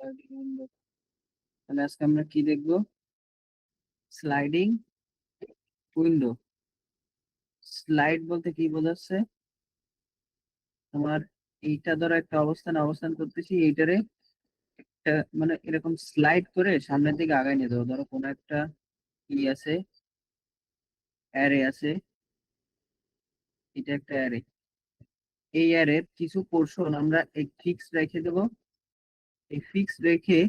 তাহলে আজকে আমরা কি দেখবো? Sliding window. স্লাইড বলতে কি বোঝাচ্ছে? তোমার এইটা ধরো একটা অবস্থান করতেছি, এইটারে একটা মানে এরকম স্লাইড করে সামনের দিকে আগায় নিয়ে যাবো। ধরো কোনো একটা ই আছে, অ্যারে আছে, এটা একটা অ্যারে। এই অ্যারের কিছু পোর্শন আমরা ফিক্স রেখে দেবো। এই ফিক্স রেখে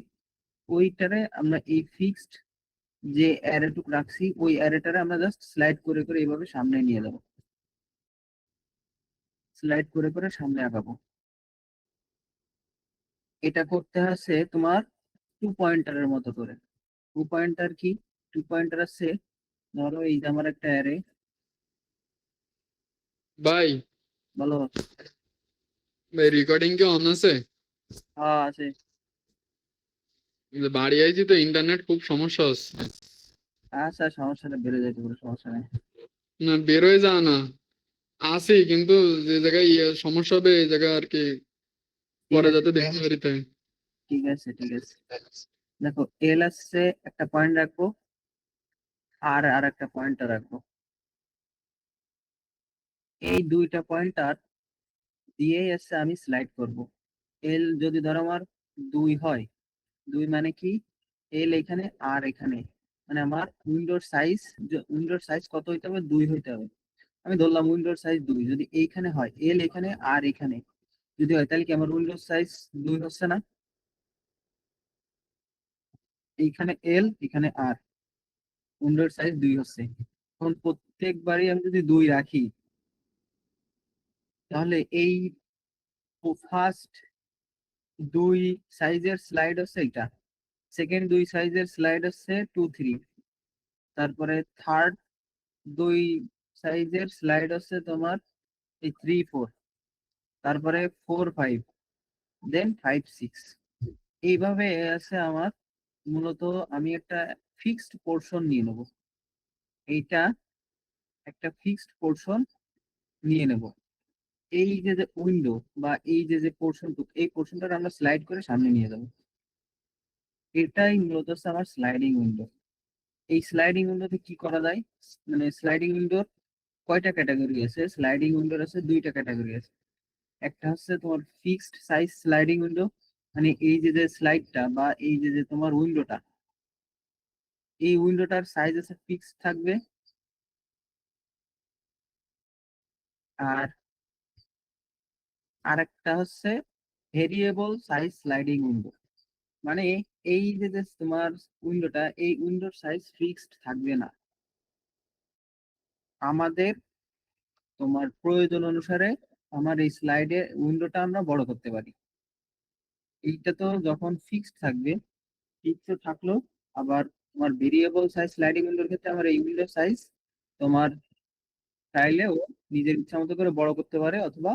ওইটারে আমরা এই ফিক্সড যে অ্যারেটুক রাখছি ওই অ্যারেটারে আমরা জাস্ট স্লাইড করে করে এইভাবে সামনে নিয়ে যাবো, স্লাইড করে করে সামনে আগাবো। এটা করতে হচ্ছে তোমার টু পয়েন্টারের মতো করে। টু পয়েন্টার কি? টু পয়েন্টার আছে, ধরো এই যে আমার একটা অ্যারে। ভাই, বলো। ভাই রেকর্ডিং কি অন আছে? হ্যাঁ আছে। বাড়ি আইছি তো, ইন্টারনেট খুব সমস্যা হচ্ছে। আচ্ছা, সমস্যাটা বেড়ে যায়, কোনো সমস্যা নেই। না, বের হয়ে যাওয়া না, আছি কিন্তু যে জায়গায় সমস্যা হবে এই জায়গায় আর কি ঠিক পরে আছে, যাতে দেখতে পারি তাই। ঠিক আছে, ঠিক আছে। দেখো, এল আসছে, একটা পয়েন্ট রাখবো, আর আর একটা পয়েন্টার রাখবো। এই দুইটা পয়েন্টার দিয়েই আসছে আমি স্লাইড করব। এল যদি ধরো আমার 2 হয়, 2 মানে কি? এল এখানে আর এখানে, মানে আমার উইন্ডোর সাইজ কত হইতে হবে? 2 হইতে হবে। আমি ধরলাম উইন্ডোর সাইজ 2, যদি এইখানে হয় এল এখানে আর এখানে যদি হয়, তাহলে কি আমার উইন্ডোর সাইজ 2 হচ্ছে না? এইখানে এল এখানে আর, উইন্ডোর সাইজ 2 হচ্ছে। এখন প্রত্যেকবারই আমি যদি 2 রাখি, তাহলে এই ফার্স্ট 2 সাইজের স্লাইড হচ্ছে এটা, সেকেন্ড 2 সাইজের স্লাইড হচ্ছে 2 3, তারপরে থার্ড 2 সাইজের স্লাইড হচ্ছে তোমার এই 3 4, তারপরে 4 5, দেন 5 6। এইভাবে আছে আমার। মূলত আমি একটা ফিক্সড পোর্শন নিয়ে নেব, এইটা একটা ফিক্সড পোর্শন নিয়ে নেব। এই যে যে উইন্ডো বা এই যে যে পোর্শনটুকু, এই পোর্শনটা আমরা স্লাইড করে সামনে নিয়ে যাব। এটাই মূলত হচ্ছে আমার স্লাইডিং উইন্ডো। এই স্লাইডিং উইন্ডোতে কি করা যায়? মানে স্লাইডিং উইন্ডোর কয়টা ক্যাটাগরি আছে? স্লাইডিং উইন্ডোর আছে 2টা ক্যাটাগরি আছে। একটা হচ্ছে তোমার ফিক্সড সাইজ স্লাইডিং উইন্ডো, মানে এই যে যে স্লাইডটা বা এই যে যে তোমার উইন্ডোটা, এই উইন্ডোটার সাইজ আছে ফিক্সড থাকবে। আর আরেকটা হচ্ছে ভেরিয়েবল সাইজ স্লাইডিং উইন্ডো, মানে এই যে যে তোমার উইন্ডোটা, এই উইন্ডোর সাইজ ফিক্সড থাকবে না। আমাদের তোমার প্রয়োজন অনুসারে আমার এই স্লাইডে উইন্ডোটা আমরা বড় করতে পারি। এইটা তো যখন ফিক্সড থাকবে, ফিক্সড থাকলো। আবার তোমার ভেরিয়েবল সাইজ স্লাইডিং উইন্ডোর ক্ষেত্রে আমার এই উইন্ডোর সাইজ তোমার চাইলেও নিজের ইচ্ছা মতো করে বড় করতে পারে, অথবা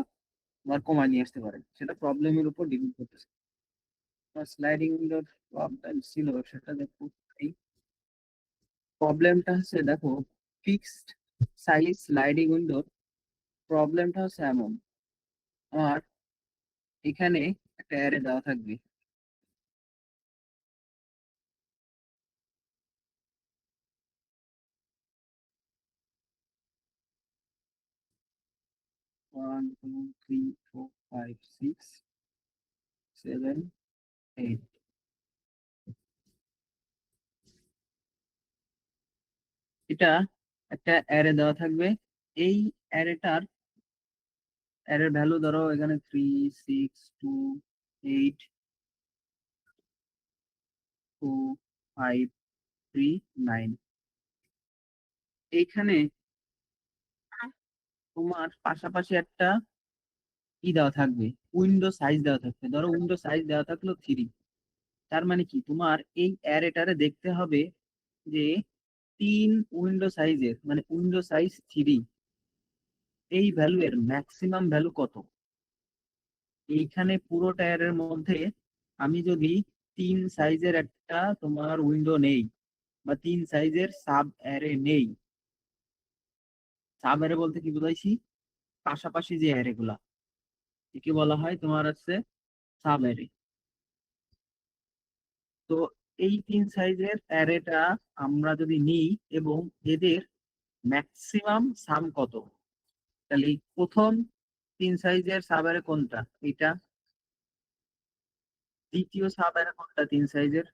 তোমার কমায় নিয়ে আসতে পারে, সেটা প্রবলেমের উপর ডিপেন্ড করতেছে। স্লাইডিং উইন্ডোর প্রবলেম ছিল সেটা দেখো। এই প্রবলেমটা হচ্ছে, দেখো, ফিক্সড সাইজ স্লাইডিং উইন্ডোর প্রবলেমটা হচ্ছে এমন। আমার এখানে একটা অ্যারে দেওয়া থাকবে, 1 2 3 4 5 6 7 8। এটা একটা অ্যারে দেওয়া থাকবে। এই অ্যারেটার অ্যারের ভ্যালু ধরো এখানে 3 6 2 8 2 5 3 9। এইখানে তোমার পাশাপাশি একটা কি দেওয়া থাকবে? উইন্ডো সাইজ দেওয়া থাকবে। ধরো উইন্ডো সাইজ দেওয়া থাকলো 3। তার মানে কি, তোমার এই অ্যারেটারে দেখতে হবে যে 3 উইন্ডো সাইজের, মানে উইন্ডো সাইজ 3, এই ভ্যালু এর ম্যাক্সিমাম ভ্যালু কত। এইখানে পুরো টায়ারের মধ্যে আমি যদি 3 সাইজের একটা তোমার উইন্ডো নেই, বা 3 সাইজের সাব অ্যারে নেই। সাব অ্যারে বলতে কি বুঝাইছি? পাশাপাশি যে অ্যারে গুলা, একে বলা হয় তোমার হচ্ছে সাব অ্যারে। তো এই তিন সাইজের অ্যারেটা আমরা যদি নিই এবং এদের ম্যাক্সিমাম সাম কত, তাহলে প্রথম তিন সাইজের সাব অ্যারে কোনটা? এটা। দ্বিতীয় সাব অ্যারে কোনটা তিন সাইজের?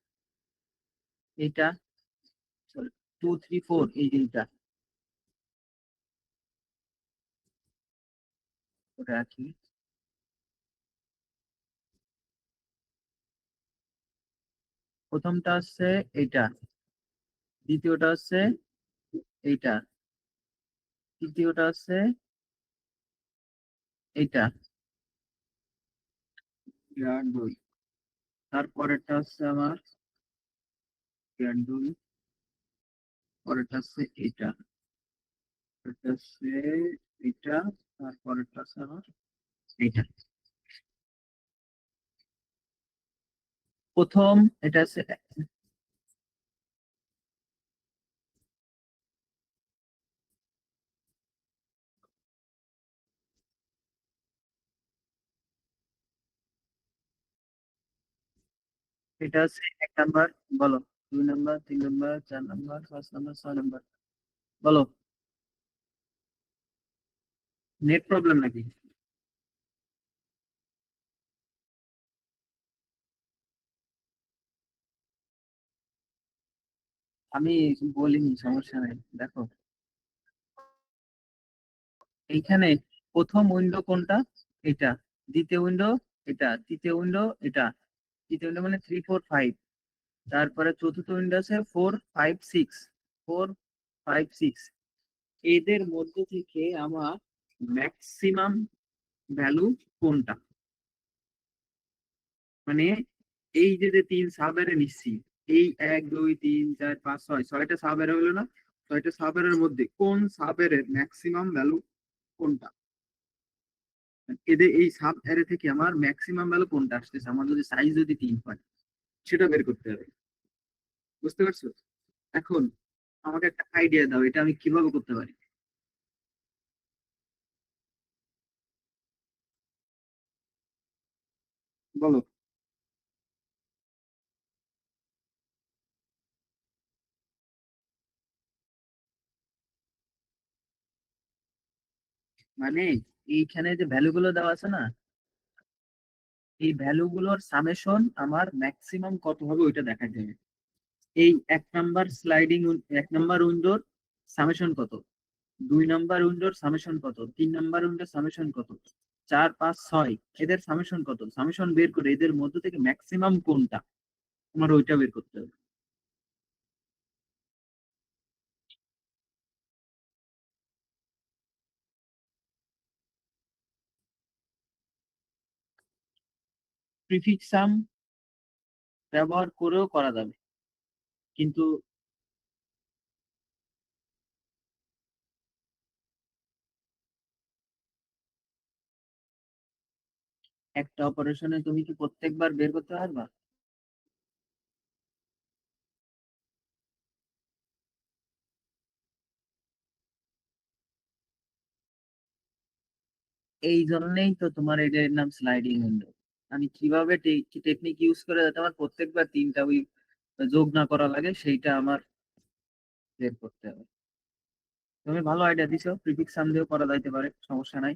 এটা। 2 3 4, এই যে এইটা। ওটা কি? প্রথমটা হচ্ছে এইটা, দ্বিতীয়টা হচ্ছে এইটা, তৃতীয়টা হচ্ছে এইটা, আর দুই। তারপরেরটা হচ্ছে আমার আর দুই, পরেরটা হচ্ছে এইটা, এটা হচ্ছে এইটা, তারপরেরটা হচ্ছে আমার এইটা। প্রথম এটা হচ্ছে, এটা হচ্ছে 1 নাম্বার। বলো। 2 number, 3 number, 4 number, 5 number, 6 number. বলো। নেট প্রবলেম নাকি? আমি বলিনি, সমস্যা নাই, দেখো। এইখানে প্রথম উইন্ডো কোনটা? এটা। দ্বিতীয় উইন্ডো এটা, তৃতীয় উইন্ডো এটা, তৃতীয় উইন্ডো মানে 3 4 5। তারপরে চতুর্থ উইন্ডো আছে 4 5 6, 4 5 6। এদের মধ্যে থেকে আমার ম্যাক্সিমাম ভ্যালু কোনটা? মানে এই যে যে তিন সাবেরে নিচ্ছি, এই 1 2 3 4 5 6, ছয়টা সাবেরে হলো না? ছয়টা সাবেরের মধ্যে কোন সাবেরের ম্যাক্সিমাম ভ্যালু কোনটা? এদের এই সাব অ্যারে থেকে আমার ম্যাক্সিমাম ভ্যালু কোনটা আসতেছে, আমার যদি সাইজ যদি 3 হয়, সেটা বের করতে হবে। বুঝতে পারছো? এখন আমাকে একটা আইডিয়া দাও, এটা আমি কিভাবে করতে পারি? বলো। মানে এইখানে যে ভ্যালু গুলো দেওয়া আছে না, এই ভ্যালু গুলোর সামেশন আমার ম্যাক্সিমাম কত হবে ওইটা দেখা যাবে। এই 1 নাম্বার স্লাইডিং, 1 নাম্বার উইন্ডোর সামেশন কত, 2 নাম্বার উইন্ডোর সামেশন কত, 3 নাম্বার উইন্ডোর সামেশন কত, 4 5 6 এদের সামেশন কত, সামেশন বের করে এদের মধ্য থেকে ম্যাক্সিমাম কোনটা, আমার ওইটা বের করতে হবে। প্রিফিক্স সাম ব্যবহার করেও করা যাবে, কিন্তু একটা অপারেশনে তুমি কি প্রত্যেকবার বের করতে পারবা? এই জন্যই তো তোমার এটার নাম স্লাইডিং উইন্ডো। আমি কিভাবে টেকনিক ইউজ করে যাতে আমার প্রত্যেকবার তিনটা উই যোগ না করা লাগে, সেইটা আমার বের করতে হবে। তুমি ভালো আইডিয়া দিছো, প্রিফিক্স সাম দিয়েও করা যাইতে পারে, সমস্যা নাই।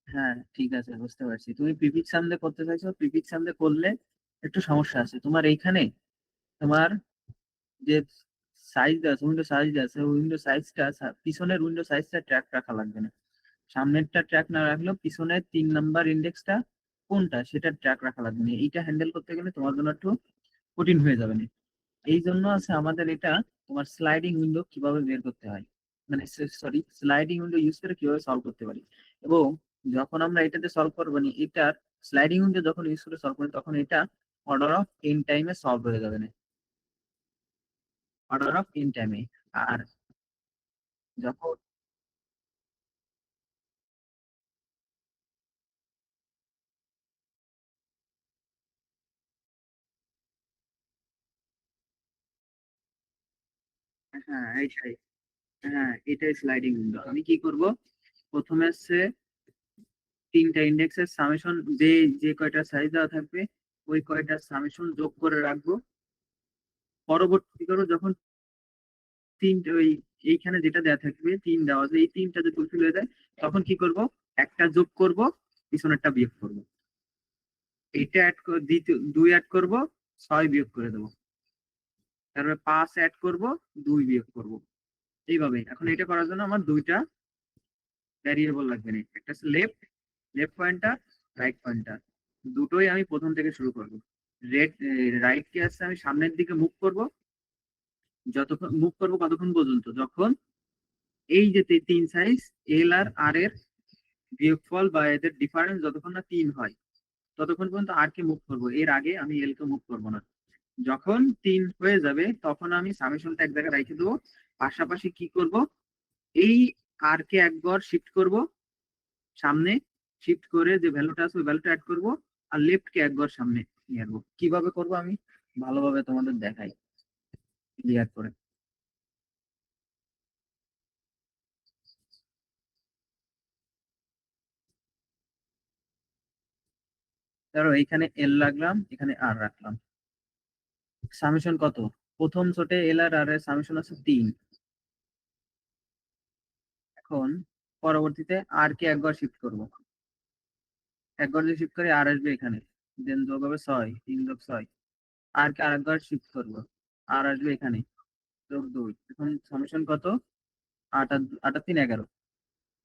হ্যাঁ ঠিক আছে, বুঝতে পারছি তুমি প্রিফিক্স সাম দিয়ে করতে চাইছো। প্রিফিক্স সাম দিয়ে করলে একটু সমস্যা আছে তোমার এইখানে। তোমার যে সাইজ আছে, উইন্ডো সাইজ আছে, উইন্ডো সাইজটা, পিছনের উইন্ডো সাইজটা ট্র্যাক রাখা লাগবে না। সামনেরটা ট্র্যাক না রাখলেও পিছনের 3 নাম্বার ইন্ডেক্সটা কোনটা সেটা ট্র্যাক রাখা লাগবে না। এইটা হ্যান্ডেল করতে গেলে তোমার জন্য একটু কঠিন হয়ে যাবে না। এই জন্য আছে আমাদের এটা, তোমার স্লাইডিং উইন্ডো কিভাবে বের করতে হয়, মানে সরি, স্লাইডিং উইন্ডো ইউজ করে কিভাবে সলভ করতে পারি। এবং যখন আমরা এটাতে সলভ করবো নি, এটার স্লাইডিং উইন্ডো যখন ইউজ করে সলভ করি, তখন এটা অর্ডার অফ এন টাইমে সলভ হয়ে যাবে না, অর্ডার অফ এন টাইমে। আর যখন হ্যাঁ এইটাই, হ্যাঁ এটাই স্লাইডিং উইন্ডো। আমি কি করব, প্রথমে হচ্ছে তিনটা ইন্ডেক্সের সামেশন, যে যে কয়টা সাইজ দেওয়া থাকবে ওই কয়টা সামেশন যোগ করে রাখবো। পরবর্তী কি করবো, যখন তিনটে ওই এইখানে যেটা দেওয়া থাকবে তিন দেওয়া আছে, এই তিনটা যদি ফুলফিল হয়ে যায় তখন কি করব, একটা যোগ করব, পিছনেরটা বিয়োগ করব। এইটা অ্যাড দ্বিতীয় দুই অ্যাড করব, ছয় বিয়োগ করে দেবো। তারপরে পাঁচ অ্যাড করব, দুই বিয়োগ করব। এইভাবে এখন এটা করার জন্য আমার দুইটা ভ্যারিয়েবল লাগবে না, একটা left left pointer, right pointer, দুটোই আমি প্রথম থেকে শুরু করব। রেড রাইট কে আছে আমি সামনের দিকে মুভ করব, যতক্ষণ মুভ করব কতক্ষণ পর্যন্ত, যখন এই যে তিন সাইজ এল আর আর এর বিয়োগফল বা এদের ডিফারেন্স যতক্ষণ না তিন হয় ততক্ষণ পর্যন্ত আর কে মুভ করবো, এর আগে আমি এল কে মুভ করবো না। যখন তিন হয়ে যাবে তখন আমি সামেশনটা এক জায়গায় রেখে দেবো। পাশাপাশি কি করব, এই আর কে একবার শিফট করব সামনে, শিফট করে যে ভ্যালুটা আছে ওই ভ্যালুটা অ্যাড করব, আর লেফট কে একবার সামনে নিয়ে আসবো। কিভাবে করব আমি ভালোভাবে তোমাদের দেখাই ক্লিয়ার করে। ধরো এইখানে এল রাখলাম, এখানে আর রাখলাম, সামেশন কত, প্রথম ছোটে এল আর আর এর সামেশন আছে তিন। এখন পরবর্তীতে আর কে একবার শিফট করব, একবার যদি শিফট করে আর আসবে এখানে, দেন যোগ হবে ছয়, তিন যোগ ছয়। আর কে আরেকবার শিফট করব, আর আসবে এখানে, যোগ দুই। এখন সামেশন কত, আট আর আট আর তিন 11।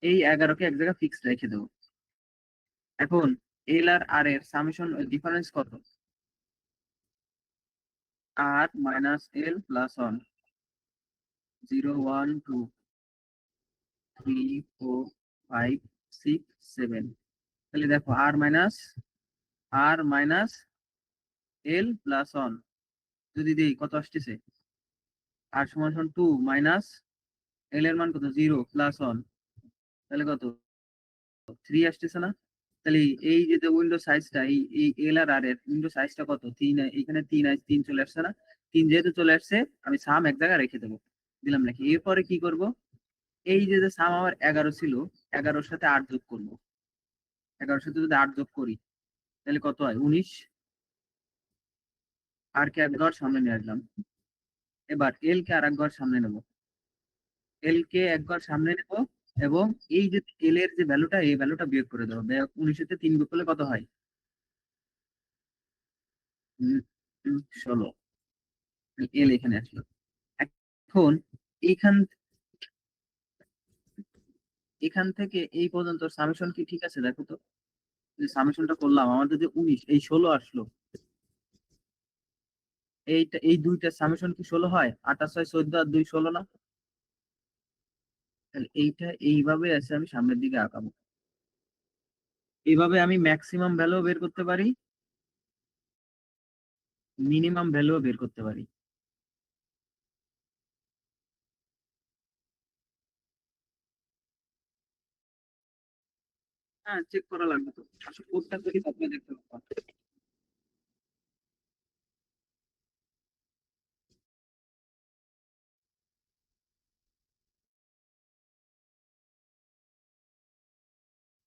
এই 11কে এক জায়গায় ফিক্স রেখে দেবো। এখন এল আর আর এর সামেশন ডিফারেন্স কত, আর মাইনাস এল প্লাস ওয়ান, 0 1 2 3 4 5 6 7। তাহলে দেখো আর মাইনাস এল প্লাস ওয়ান যদি দিই কত আসতেছে, আর সমান সমান টু মাইনাস এল এর মান কত, 0 প্লাস 1, তাহলে কত, থ্রি আসতেছে না। তাহলে এই যে উইন্ডো সাইজটা, এই এল আর আর এর উইন্ডো সাইজটা কত, তিন। এখানে তিন আছে, তিন চলে আসছে না, তিন যেহেতু চলে আসছে আমি সাম এক জায়গায় রেখে দেবো, দিলাম নাকি। এরপরে কি করব, এই যে যে সাম আমার 11 ছিল, 11-র সাথে 8 যোগ করবো, 11-র সাথে যদি 8 যোগ করি তাহলে কত হয়, 19। আর কে এক ঘর সামনে নিয়ে আসলাম, এবার এল কে আর এক ঘর সামনে নেবো, এল কে এক ঘর সামনে নেবো, এবং এই যে এল এর যে ভ্যালুটা এই ভ্যালুটা বিয়োগ করে দেবো। 19-এর 3 বিয়োগ করলে কত হয়, 16। এল এখানে আসলো। এখন এইখান এখান থেকে এই পর্যন্ত সামেশন কি ঠিক আছে, দেখো তো, যে সামেশনটা করলাম আমার যদি 19, এই 16 আসলো, এইটা এই দুইটা সামেশন কি 16 হয়, 8 আর 6 14 আর 2 16 না। তাহলে এইটা এইভাবে আছে, আমি সামনের দিকে আঁকাবো। এইভাবে আমি ম্যাক্সিমাম ভ্যালু বের করতে পারি, মিনিমাম ভ্যালু বের করতে পারি। হ্যাঁ চেক করা লাগবে তো, আসলে কোডটা যদি আপনি দেখতে পাবেন।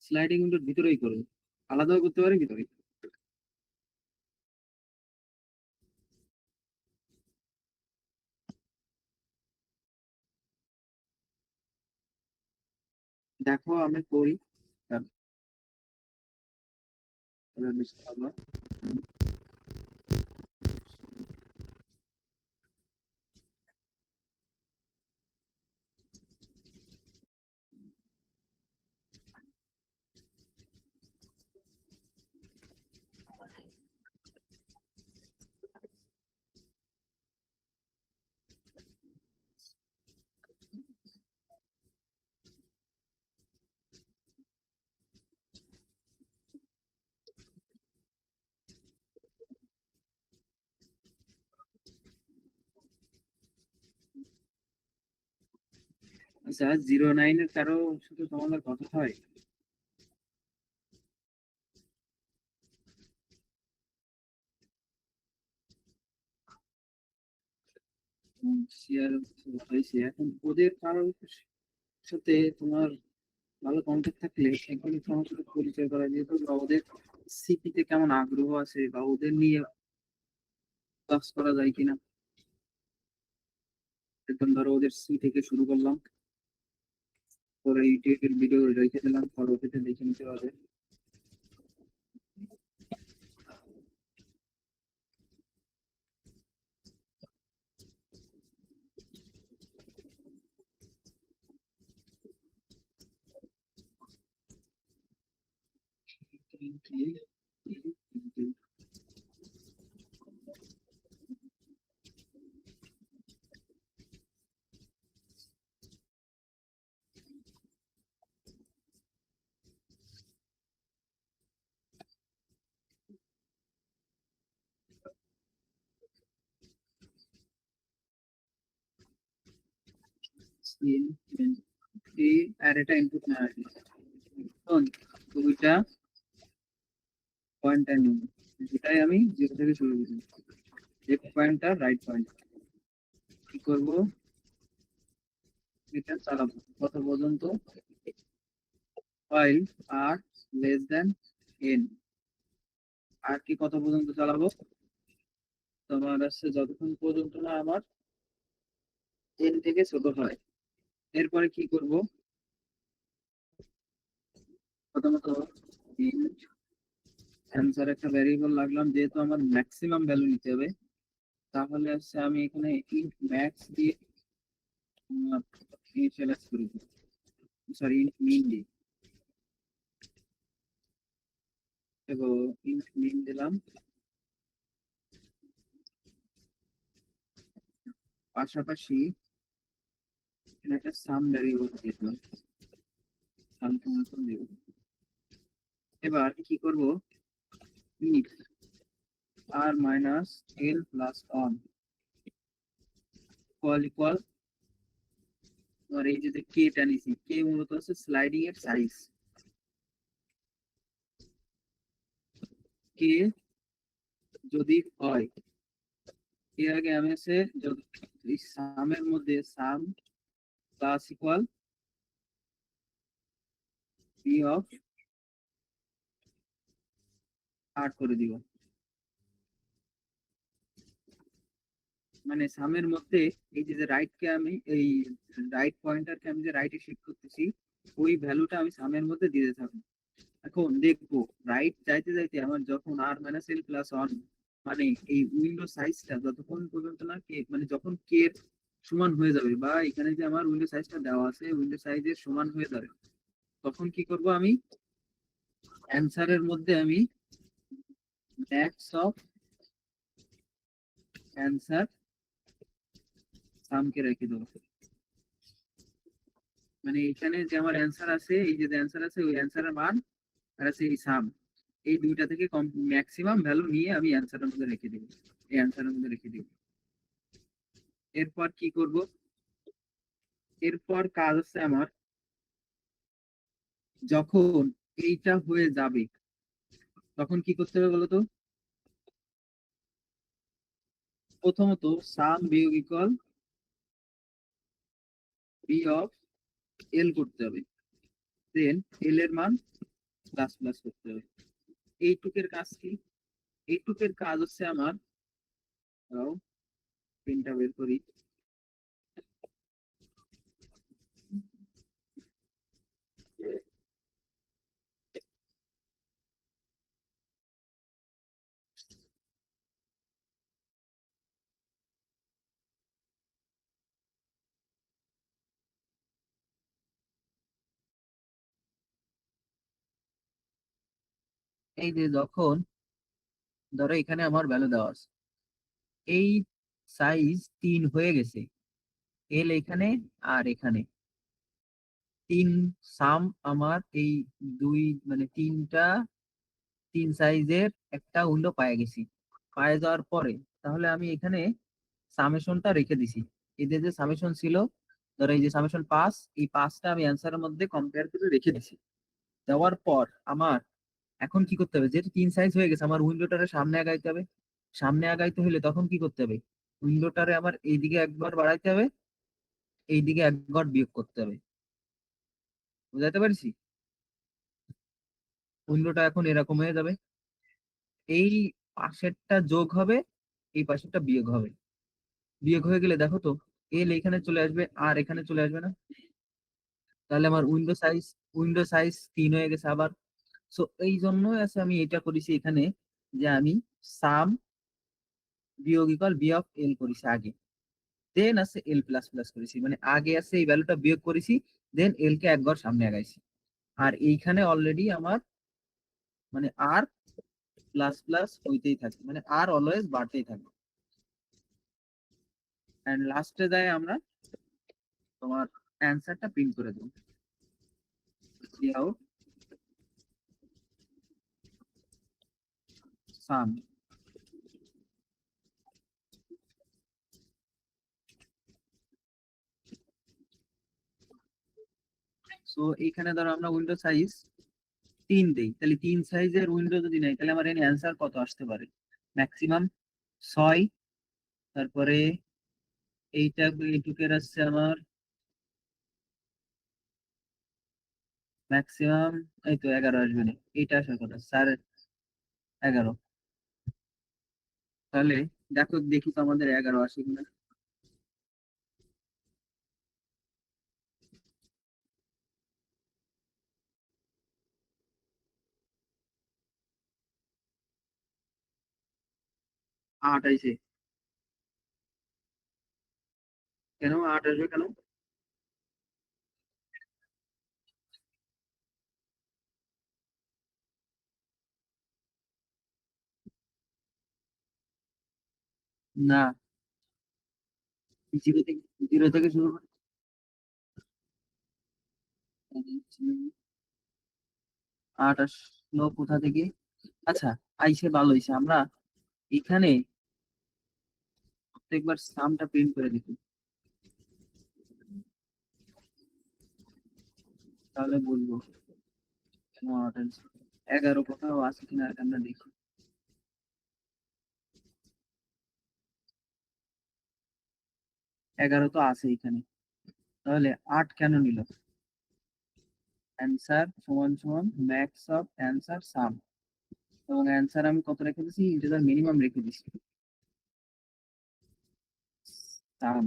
স্লাইডিং উইন্ডোর ভিতরেই করুন, আলাদাও করতে পারি ভিতরে। দেখো আমি করি, তারপরে বুঝতে পারবো। আচ্ছা 09-এর কারো সাথে তোমাদের কথা হয়? শেয়ার হয়েছে, এখন ওদের কারোর সাথে তোমার ভালো কন্ট্যাক্ট থাকলে এগুলো তোমার সাথে পরিচয় করা যেত, বা ওদের সিপিতে কেমন আগ্রহ আছে বা ওদের নিয়ে কাজ করা যায় কিনা। একদম ধরো ওদের সি থেকে শুরু করলাম, পরে ইউটিউবের ভিডিও রেখে দিলাম, পরবর্তীতে দেখে নিতে পারবে। আর এটা ইনপুট না আসলে দুইটা পয়েন্টার নিব, দুটাই আমি জিরো থেকে শুরু করি, লেফট পয়েন্টার রাইট পয়েন্টার। কি করব, এটা চালাবো কত পর্যন্ত, ফাইল আর লেস দেন এন। আর কি কত পর্যন্ত চালাবো, তোমার আছে যতক্ষণ পর্যন্ত না আমার এন থেকে ছোট হয়। এরপরে কি করব, প্রথমত অ্যান্সার একটা ভ্যারিয়েবল লাগলাম, যেহেতু আমার ম্যাক্সিমাম ভ্যালু নিতে হবে, তাহলে হচ্ছে আমি এখানে ইন্ট ম্যাক্স দিয়ে ইনিশিয়ালাইজ করি, সরি ইন্ট মিন দিই, এবং ইন্ট মিন দিলাম। পাশাপাশি এখানে একটা সাম ভ্যারিয়েবল দিয়ে দিলাম, সামথিং মতন দিব। এবার কি করব, if R minus L plus one equal, আর এই যে কে টা নিছি, কে মূলত হচ্ছে স্লাইডিং এর সাইজ, কে যদি হয়, এর আগে আমি আছে এই সামের মধ্যে sum plus equal B of R করে দিব, মানে সামের মধ্যে এই যে রাইট কে আমি এই রাইট পয়েন্টারকে আমি যে রাইটে শিফট করতেছি, ওই ভ্যালুটা আমি সামের মধ্যে দিতে থাকবো। এখন দেখবো রাইট যাইতে যাইতে আমার যখন আর মাইনাস এল প্লাস ওয়ান, মানে এই উইন্ডো সাইজটা যতক্ষণ পর্যন্ত না কে, মানে যখন কে এর সমান হয়ে যাবে, বা এখানে যে আমার উইন্ডো সাইজটা দেওয়া আছে উইন্ডো সাইজের সমান হয়ে যাবে, তখন কি করব আমি অ্যান্সারের মধ্যে আমি ম্যাক্স অফ অ্যান্সার সামকে রেখে দেবো। মানে এখানে যে আমার অ্যান্সার আছে, এই যে অ্যান্সার আছে ওই অ্যান্সারের মান আর আছে এই সাম, এই দুইটা থেকে কম ম্যাক্সিমাম ভ্যালু নিয়ে আমি অ্যান্সারের মধ্যে রেখে দিব, এই অ্যান্সারের মধ্যে রেখে দিব। এরপর কি করব, এরপর কাজ আছে আমার, যখন এইটা হয়ে যাবে তখন কি করতে হবে বলতো, প্রথমত সাম বিয়োগ ইকুয়াল বি অফ এল করতে হবে, দেন এল এর মান প্লাস প্লাস করতে হবে। এইটুকের কাজ কি, এইটুকের কাজ হচ্ছে আমার, পেনটা বের করি, এই যে যখন ধরো এখানে আমার ভ্যালু দেওয়া আছে, এই সাইজ 3 হয়ে গেছে, এল এখানে আর এখানে 3, সাম আমার এই দুই মানে তিন সাইজের একটা উইন্ডো পায়ে গেছি, পায়ে যাওয়ার পরে তাহলে আমি এখানে সামেশনটা রেখে দিছি, এদের যে সামেশন ছিল ধরো এই যে সামেশন পাস, এই পাসটা আমি অ্যান্সারের মধ্যে কম্পেয়ার করে রেখে দিছি। দেওয়ার পর আমার এখন কি করতে হবে, যেহেতু তিন সাইজ হয়ে গেছে, আমার উইন্ডোটারে সামনে আগাইতে হবে। সামনে আগাইতে হলে তখন কি করতে হবে, উইন্ডোটারে আমার এইদিকে একবার বাড়াইতে হবে, এইদিকে একবার বিয়োগ করতে হবে। বুঝাইতে পারছি? উইন্ডোটা এখন এরকম হয়ে যাবে, এই পাশেরটা যোগ হবে, এই পাশেরটা বিয়োগ হবে। বিয়োগ হয়ে গেলে দেখো তো, এল এখানে চলে আসবে আর এখানে চলে আসবে না? তাহলে আমার উইন্ডো সাইজ 3 হয়ে গেছে আবার। সো এই জন্যই আছে আমি এটা করেছি এখানে, যে আমি সাম বিয়োগ ইকুয়াল বি অফ এল করেছি আগে, দেন আছে এল প্লাস প্লাস করেছি, মানে আগে আছে এই ভ্যালুটা বিয়োগ করেছি, দেন এল কে একবার সামনে আগাইছি। আর এইখানে অলরেডি আমার মানে আর প্লাস প্লাস হইতেই থাকে, মানে আর অলওয়েজ বাড়তেই থাকে। এন্ড লাস্টে যায় আমরা তোমার অ্যান্সারটা প্রিন্ট করে দেবো। সি আউট সাম। সো এইখানে ধরো আমরা উইন্ডো সাইজ 3 দেই, তাহলে 3 সাইজের উইন্ডো যদি নাই, তাহলে আমার এর অ্যান্সার কত আসতে পারে? ম্যাক্সিমাম 6। তারপরে এইটা এইটুকের আসছে আমার ম্যাক্সিমাম, এই তো 11 আসবে না, এইটা আসার কথা স্যার 11। তাহলে দেখো, দেখি তো আমাদের 11 আসে কিনা। 8 আইছে। কেন 8 আসবে কেন? না, 0 থেকে শুরু করে 8 আসলো কোথা থেকে? আচ্ছা, আইসে ভালো হইছে, আমরা এখানে প্রত্যেকবার সামটা প্রিন্ট করে দিত, তাহলে বলবো কেন 8 আইছে। 11 কোথাও আছে কিনা এটা আমরা দেখি। 11 তো আছে এখানে, তাহলে 8 কেন নিল? অ্যান্সার সমান সমান ম্যাক্স অফ অ্যান্সার সাম, এবং অ্যান্সার আমি কত রেখে দিছি, ইন্টিজার মিনিমাম রেখে দিছি। Sum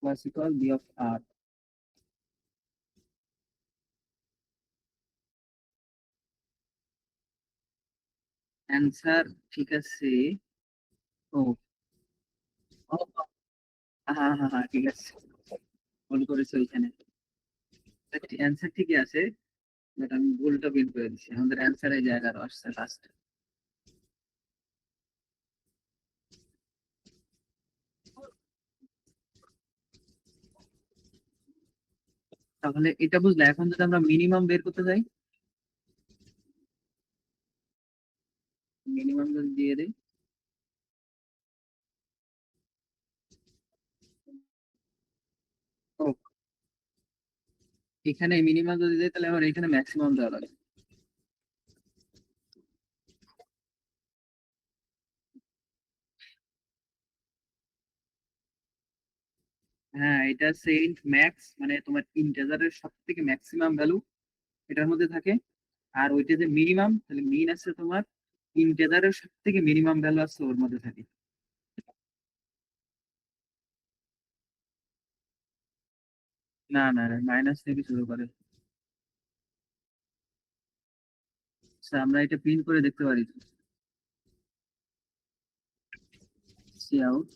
plus equal B of r. Answer ঠিক আছে। ও ও, হ্যাঁ হ্যাঁ হ্যাঁ, ঠিক আছে, ভুল করেছি ওইখানে। অ্যান্সার ঠিকই আছে, বাট আমি ভুলটা বের করে দিচ্ছি, আমাদের অ্যান্সারে জায়গা আসছে লাস্ট। তাহলে এটা বুঝলে, এখন যদি আমরা মিনিমাম বের করতে যাই, মিনিমাম যদি দিয়ে দিই, ও এখানে মিনিমাম যদি দেয়, তাহলে আমার এখানে ম্যাক্সিমাম দেওয়া লাগে। হ্যাঁ, এটা সেন্ট ম্যাক্স, মানে তোমার ইন্টিজারের সব থেকে ম্যাক্সিমাম ভ্যালু এটার মধ্যে থাকে। আর ওইটা যে মিনিমাম, তাহলে মিন আছে তোমার ইন্টিজারের সব থেকে মিনিমাম ভ্যালু আছে ওর মধ্যে থাকে। না না, মাইনাস থেকে শুরু করে। আচ্ছা, আমরা এটা প্রিন্ট করে দেখতে পারি। Cout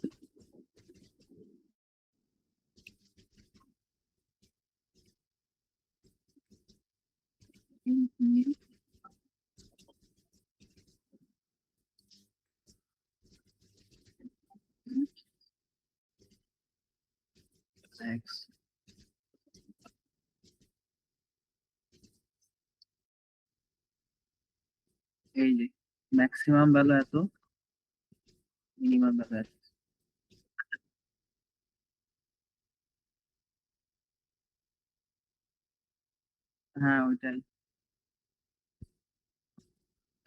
x. এই যে ম্যাক্সিমাম ভ্যালু এত, মিনিমাম ভ্যালু এত। হ্যাঁ ওইটাই।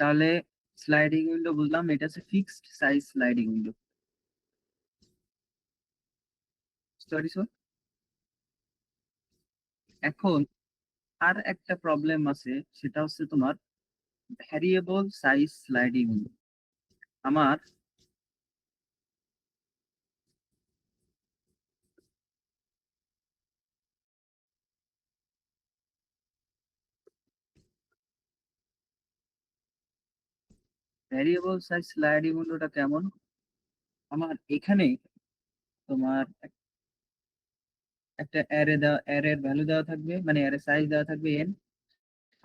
তাহলে স্লাইডিং উইন্ডো বুঝলাম, এটা হচ্ছে fixed size sliding window. Sorry sir. এখন আর একটা প্রবলেম আছে, সেটা হচ্ছে তোমার ভ্যারিয়েবল সাইজ স্লাইডিং উইন্ডো। আমার ভ্যারিয়েবল সাইজ স্লাইডিং উইন্ডোটা কেমন, আমার এখানে তোমার একটা অ্যারে দেওয়া, অ্যারের ভ্যালু দেওয়া থাকবে, মানে অ্যারে সাইজ দেওয়া থাকবে n,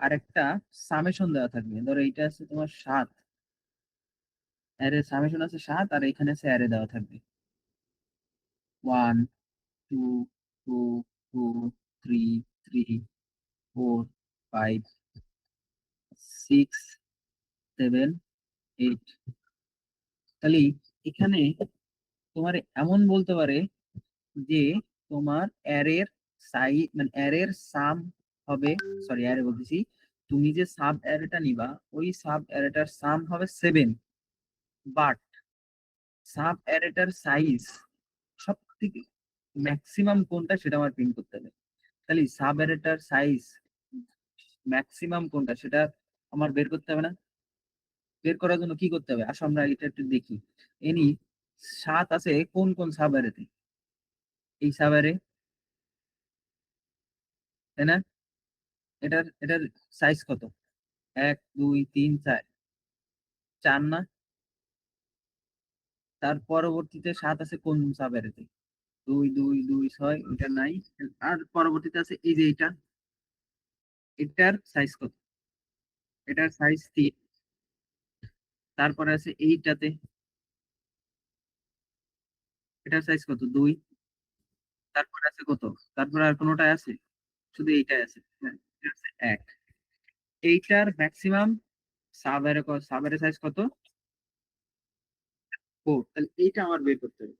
আর একটা সামেশন দেওয়া থাকবে। ধরো এটা আছে তোমার 7, অ্যারে সামেশন আছে 7, আর এখানে আছে অ্যারে দেওয়া থাকবে 1 2 2 2 3 3 4 5 6 7 8। তাহলে এখানে তোমার এমন বলতে পারে যে তোমার অ্যারের সাইজ মানে অ্যারের সাম হবে, সরি অ্যারে বলতেছি, তুমি যে সাব অ্যারেটা নিবা ওই সাব অ্যারেটার সাম হবে 7, বাট সাব অ্যারেটার সাইজ সব থেকে ম্যাক্সিমাম কোনটা সেটা আমার প্রিন্ট করতে হবে। তাহলে সাব অ্যারেটার সাইজ ম্যাক্সিমাম কোনটা সেটা আমার বের করতে হবে না? বের করার জন্য কি করতে হবে, আসো আমরা এটা একটু দেখি। এনি 7 আছে কোন কোন সাব অ্যারেতে, এই সাব অ্যারে, তাই না? এটার সাইজ কত, 1 2 3 4, 4 না? তার পরবর্তীতে 7 আছে কোন সাব অ্যারেতে, 2 2 2 6, এটা নাই। আর পরবর্তীতে আছে এই যে এটা, এটার সাইজ কত, এটার সাইজ 3। তারপরে আছে এইটাতে, এটার সাইজ কত, 2। তারপরে আছে কত, তারপরে আর কোনোটাই আছে, শুধু এইটাই আছে, হ্যাঁ, এটা হচ্ছে 1। এইটার ম্যাক্সিমাম সাবের সাইজ কত, 4। তাহলে এইটা আমার বের করতে হবে,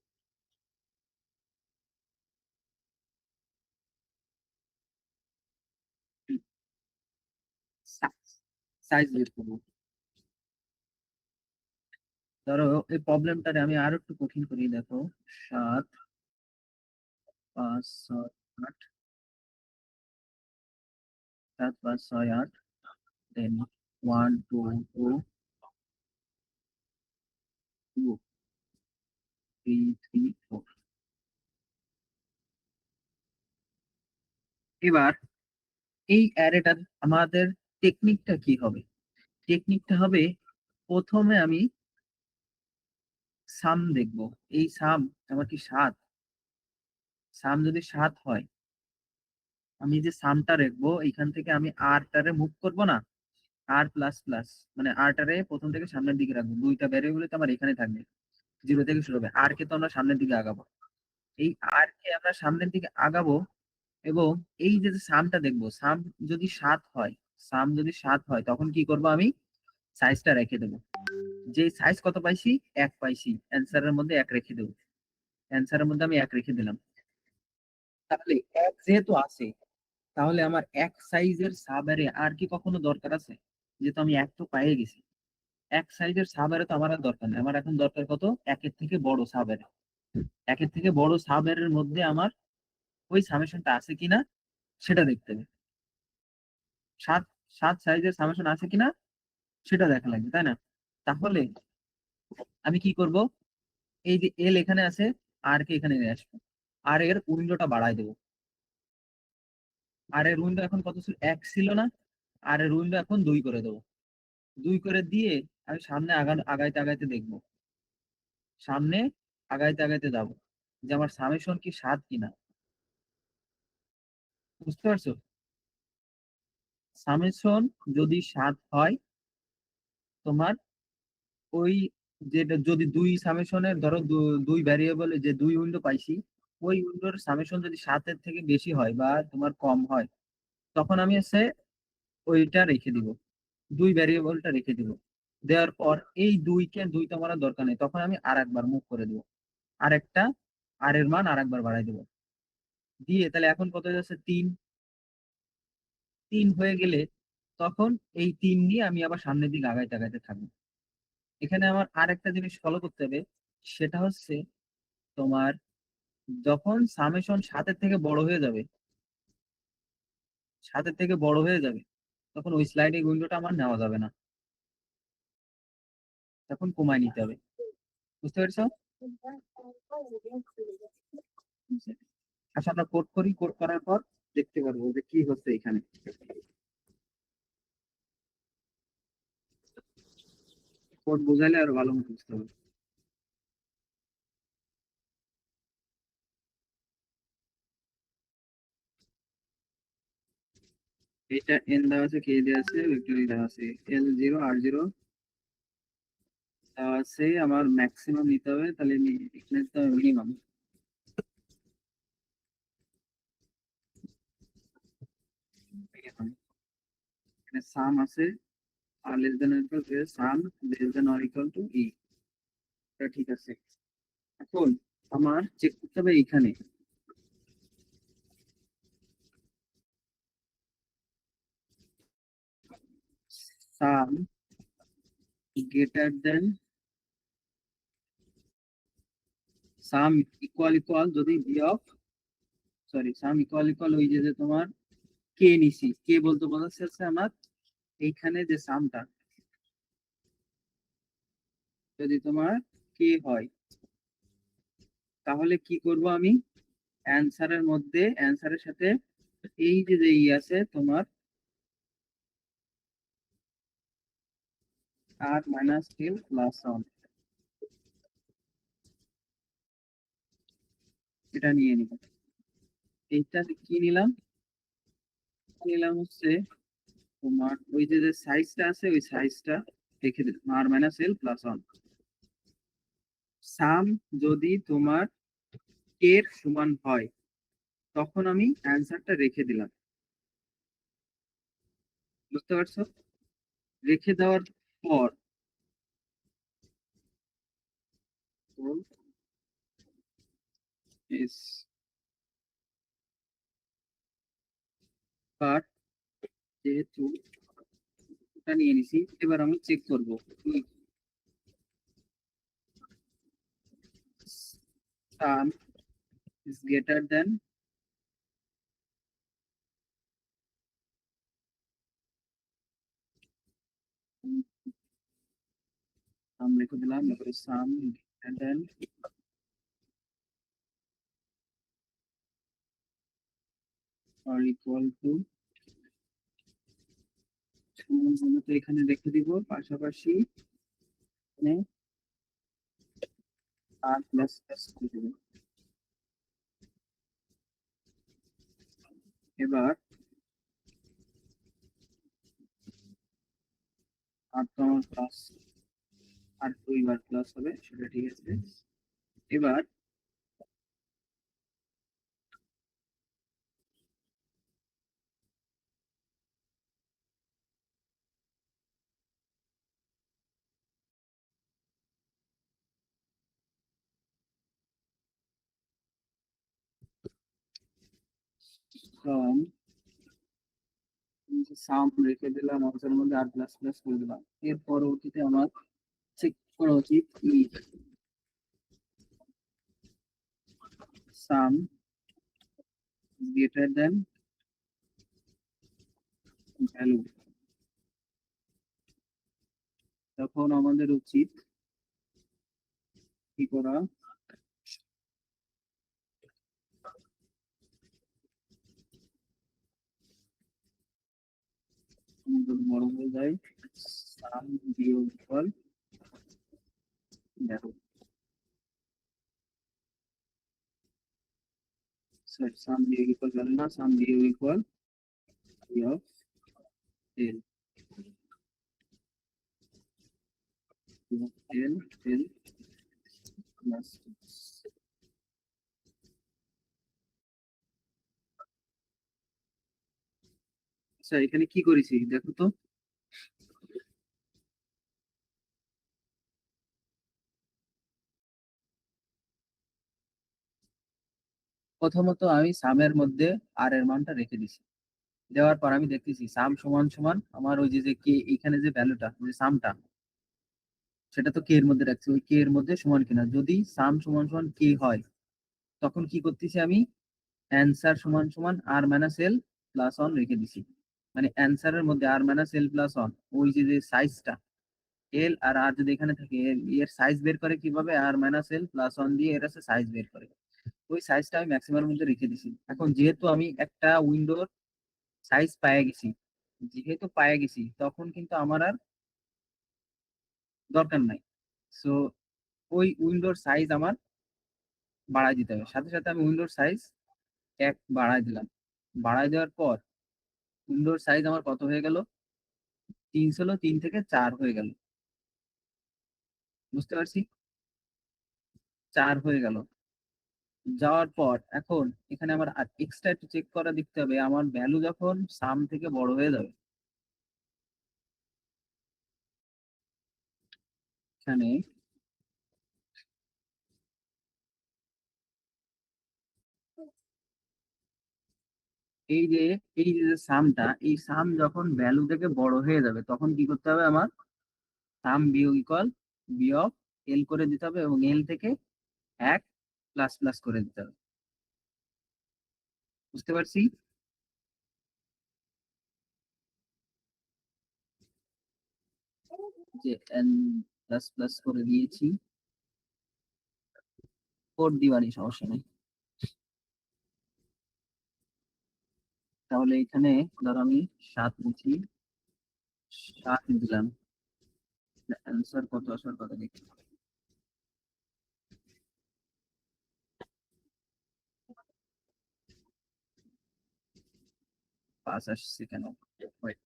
সাইজ বের করবো। ধরো এই প্রবলেমটারে আমি আরো একটু কঠিন করি, দেখো 7 5 6 8, 7 5 6 8, দেন 1 2 2 2 3 3 4। এবার এই অ্যারেটার আমাদের টেকনিকটা কি হবে, টেকনিকটা হবে প্রথমে আমি সাম দেখবো। এই সাম আমার কি 7, সাম যদি 7 হয়, আমি যে সামটা রাখবো এখান থেকে আমি আর টারে মুভ করব না, আর প্লাস প্লাস, মানে আর টারে প্রথম থেকে সামনের দিকে রাখবো, দুইটা ভ্যারিয়েবল তো আমার এখানে থাকবে, 0 থেকে শুরু হবে, আর কে তো আমরা সামনের দিকে আগাবো। এই আর কে আমরা সামনের দিকে আগাবো, এবং এই যে সামটা দেখবো, সাম যদি 7 হয়, সাম যদি 7 হয় তখন কি করব আমি, সাইজটা রেখে দেবো। যে সাইজ কত পাইছি, 1 পাইছি, অ্যান্সারের মধ্যে 1 রেখে দেবো, অ্যান্সারের মধ্যে আমি 1 রেখে দিলাম। তাহলে 1 যেহেতু আছে, তাহলে আমার 1 সাইজের সাবারে আর কি কখনো দরকার আছে, যেহেতু আমি 1 তো পাইয়ে গেছি, 1 সাইজের সাবারে তো আমার আর দরকার নেই। আমার এখন দরকার কত, 1-এর থেকে বড় সাবারে, 1-এর থেকে বড় সাবের মধ্যে আমার ওই সামেশনটা আছে কিনা সেটা দেখতে হবে। 7 7 সাইজের সামেশন আছে কিনা সেটা দেখা লাগবে, তাই না? তাহলে আমি কি করব, এই যে এল এখানে আছে, আর কে এখানে নিয়ে আসবো, আর এর উইন্ডোটা বাড়ায় দেবো। আর এর উইন্ডো এখন কত ছিল, 1 ছিল না? আর এর উইন্ডো এখন 2 করে দেবো। 2 করে দিয়ে আমি সামনে আগাইতে আগাইতে দেখবো, সামনে আগাইতে আগাইতে যাবো যে আমার সামেশন কি 7 কিনা। বুঝতে পারছো? সামেশন যদি 7 হয়, তোমার ওই যেটা যদি দুই সামেশনের ধরো দুই ভ্যারিয়েবল যে দুই উইন্ডো পাইছি, ওই উইন্ডোর সামেশন যদি 7-এর থেকে বেশি হয় বা তোমার কম হয়, তখন আমি হচ্ছে ওইটা রেখে দিব, দুই ভ্যারিয়েবলটা রেখে দিব। দেওয়ার পর এই দুই তো আমার আর দরকার নেই, তখন আমি আর একবার মুভ করে দিব, আর একটা আর এর মান আর একবার বাড়াই দেবো, দিয়ে তাহলে এখন কত হয়ে যাচ্ছে, 3। 3 হয়ে গেলে তখন এই 3 নিয়ে আমি আবার সামনের দিকে আগাইতে আগাইতে থাকবো। এখানে আমার আরেকটা জিনিস ফলো করতে হবে, সেটা হচ্ছে তোমার যখন সামেশন 7-এর থেকে বড় হয়ে যাবে, 7-এর থেকে বড় হয়ে যাবে, তখন ওই স্লাইডিং উইন্ডোটা আমার নেওয়া যাবে না, তখন কমায় নিতে হবে। বুঝতে পেরেছো? আচ্ছা, আমরা কোড করি, কোড করার পর দেখতে পারবো যে কি হচ্ছে এখানে। কোড বোঝাইলে আরো ভালো মতো বুঝতে হবে। এটা এন দেওয়া আছে, কে দেওয়া আছে, ভিক্টোরি দেওয়া আছে, L0 R0 দেওয়া আছে। আমার ম্যাক্সিমাম নিতে হবে, তাহলে এখানে তো মিনিমাম। এখানে সাম আছে, আর less than equal to sum less than or equal to ই। এটা ঠিক আছে। এখন আমার চেক করতে হবে এখানে sum greater than sum equal equal যদি B of, sorry, sum equal equal ওই যে যে তোমার কে নিছি, কে বলতে বোঝাচ্ছে আমার এইখানে যে সামটা যদি তোমার কে হয়, তাহলে কি করব আমি, অ্যান্সারের মধ্যে অ্যান্সারের সাথে এই যে যে ই আছে তোমার আর মাইনাস টেল প্লাস ওয়ান, এটা নিয়ে নিব। এইটা কি নিলাম, নিলাম হচ্ছে তোমার ওই যে যে সাইজটা আছে ওই সাইজটা রেখে দিলাম, আর মাইনাস এল প্লাস ওয়ান। সাম যদি তোমার এর সমান হয় তখন আমি অ্যান্সারটা রেখে দিলাম। বুঝতে পারছো? রেখে দেওয়ার পর is কাট, যেহেতু এটা নিয়ে নিছি, এবার আমি চেক করবো সাম is greater than, সাম লিখে দিলাম, এবারে সাম greater than or equal to, তো এখানে রেখে দিব পাশাপাশি এখানে আর প্লাস প্লাস করে দিব। এবার আর তো আমার প্লাস আর দুইবার প্লাস হবে, সেটা ঠিক আছে। এবার from সাম রেখে দিলাম, অংশের মধ্যে আর প্লাস প্লাস করে দিলাম। এর পরবর্তীতে আমার চেক করা উচিত সাম গ্রেটার দেন ভ্যালু, তখন আমাদের উচিত কি করা, আমাদের বড় হয়ে যায় সাম বিয়োগ ইকুয়াল ভ্যালু, সরি সাম বিয়োগ ইকুয়াল ভ্যালু না, সাম বিয়োগ equal P of L, L L plus. আচ্ছা, এখানে কি করেছি দেখো তো। প্রথমত আমি সামের মধ্যে আর এর মানটা রেখে দিছি, দেওয়ার পর আমি দেখতেছি সাম সমান সমান আমার ওই যে যে কে এখানে যে ভ্যালুটা যে সামটা, সেটা তো কে এর মধ্যে রাখছি, ওই কে এর মধ্যে সমান কিনা। যদি সাম সমান সমান কে হয়, তখন কি করতেছি আমি, অ্যান্সার সমান সমান আর মাইনাস এল প্লাস অন রেখে দিছি। মানে অ্যান্সারের মধ্যে আর মাইনাস এল প্লাস অন, ওই যে যে সাইজটা এল আর আর যদি এখানে থাকে, এর সাইজ বের করে কিভাবে, আর মাইনাস এল প্লাস অন দিয়ে এর আছে সাইজ বের করে, ওই সাইজটা আমি ম্যাক্সিমামের মধ্যে রেখে দিছি। এখন যেহেতু আমি একটা উইন্ডোর সাইজ পায়ে গেছি, যেহেতু পায়ে গেছি, তখন কিন্তু আমার আর দরকার নাই। সো ওই উইন্ডোর সাইজ আমার বাড়ায় দিতে হবে। সাথে সাথে আমি উইন্ডোর সাইজ 1 বাড়ায় দিলাম। বাড়ায় দেওয়ার পর উইন্ডোর সাইজ আমার কত হয়ে গেল, 3 ছিল 3 থেকে 4 হয়ে গেল। বুঝতে পারছি, 4 হয়ে গেল। যাওয়ার পর এখন এখানে আমার এক্সট্রা একটু চেক করা দেখতে হবে, আমার ভ্যালু যখন সাম থেকে বড় হয়ে যাবে, এখানে এই যে সামটা, এই সাম যখন ভ্যালু থেকে বড় হয়ে যাবে, তখন কি করতে হবে আমার, সাম বিয়োগ ইকুয়াল বিয়োগ এল করে দিতে হবে, এবং এল থেকে 1 প্লাস প্লাস করে দিতে হবে। বুঝতে পারছি, যে এন প্লাস প্লাস করে দিয়েছি, কোড দিবানি সমস্যা নেই। তাহলে এখানে ধর আমি 7 লিখি, 7 দিলাম, অ্যান্সার কত আসার কথা দেখি। 5 আসছে কেন? Wait,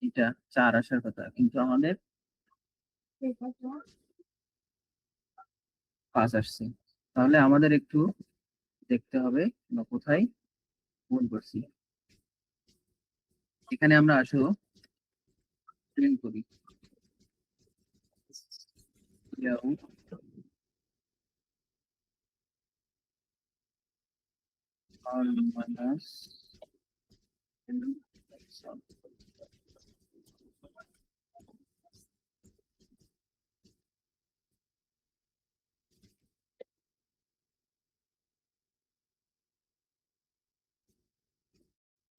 এটা 4 আসার কথা, কিন্তু আমাদের 5 আসছে। তাহলে আমাদের একটু দেখতে হবে আমরা কোথায় ভুল করছি। এখানে আমরা আসো প্রিন্ট করি, আর মাইনাস,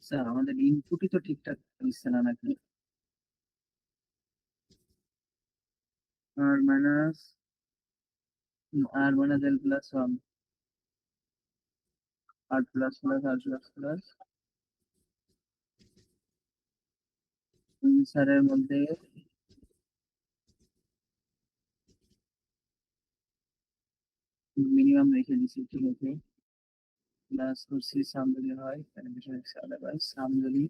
স্যার আমাদের ইনপুটই তো ঠিকঠাক দিচ্ছে না নাকি? আর মাইনাস, আর মাইনাস এল প্লাস ওয়ান, আর প্লাস প্লাস আর প্লাস প্লাস স্যারের মধ্যে মিনিমাম রেখে দিচ্ছি, ঠিক আছে। প্লাস করছি সাম যদি হয় আলাদা, সাম যদি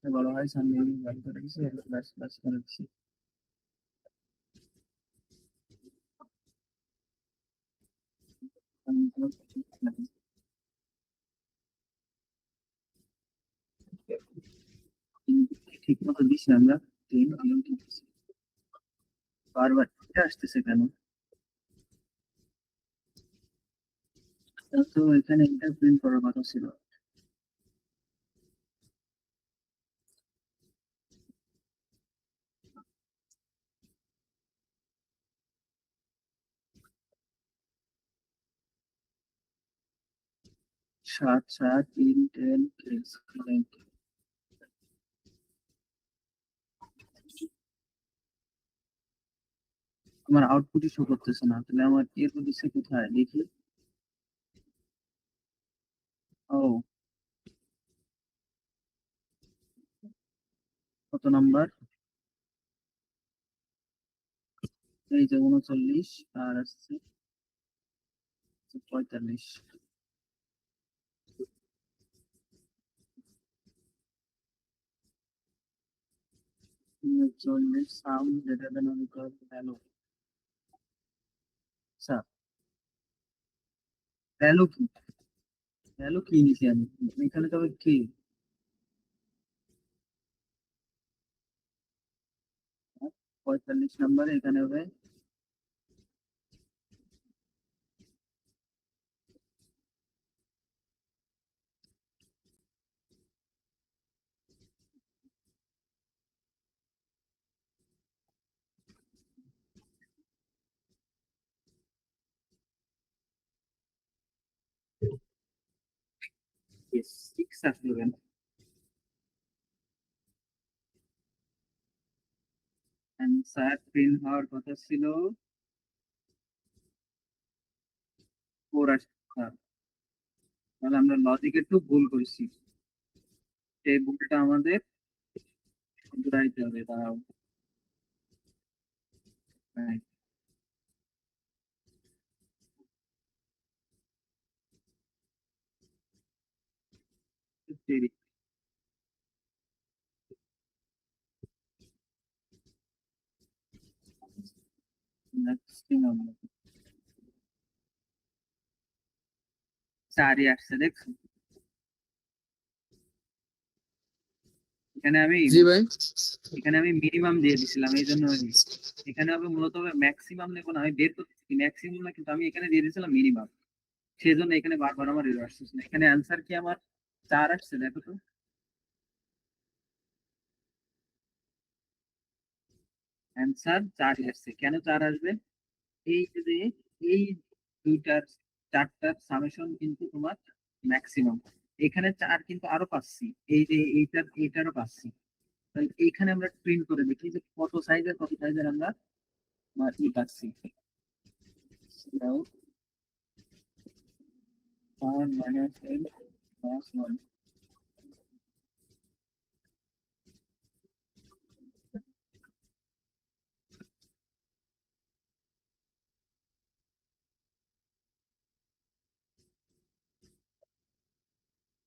বড় হয় সাম যদি বড় করে দিচ্ছি, প্লাস প্লাস করে দিচ্ছি। ঠিক মতো দিচ্ছি আমরা, 3 3 ঠিক আছে। বারবার এটা আসতেছে কেন? তো এখানে এটা প্রিন্ট করার কথা ছিল। 7 7 3 10 আমার আউটপুটই শো করতেছে না, তাহলে আমার এর দিচ্ছে কোথায় দেখি। ও, কত নাম্বার? এই যে 39, আর আসছে 45। 39 sound greater than or equal to value. আচ্ছা, ভ্যালু কি, ভ্যালু কি নিছি আমি এখানে, তবে কি 45 নাম্বারে এখানে হবে 6 আসলো কেন? অ্যান্সার প্রিন্ট হওয়ার কথা ছিল 4 আসছে। তাহলে আমরা লজিকে একটু ভুল করছি, সেই ভুলটা আমাদের শুধরাইতে হবে। দাঁড়াও, হ্যাঁ, দেরি। ম্যাক্সিমাম 4ই আসছে, দেখছো? এখানে আমি জি ভাই। এখানে আমি মিনিমাম দিয়ে দিছিলাম, এই জন্য এখানে হবে মূলত ম্যাক্সিমাম নেবো না, আমি বের করতেছি ম্যাক্সিমাম না, কিন্তু আমি এখানে দিয়ে দিয়েছিলাম মিনিমাম। সেই জন্য এখানে বারবার আমার এরর আসছে না। এখানে অ্যান্সার কি আমার 4 আসছে, দেখো তো। অ্যান্সার 4ই আসছে। কেন 4 আসবে? এই যে এই দুইটার, চারটার সামেশন কিন্তু তোমার ম্যাক্সিমাম। এখানে 4 কিন্তু আরো পাচ্ছি, এই যে এইটারও পাচ্ছি। তাহলে এইখানে আমরা প্রিন্ট করে দেখি যে কত সাইজের আমরা ই পাচ্ছি। -n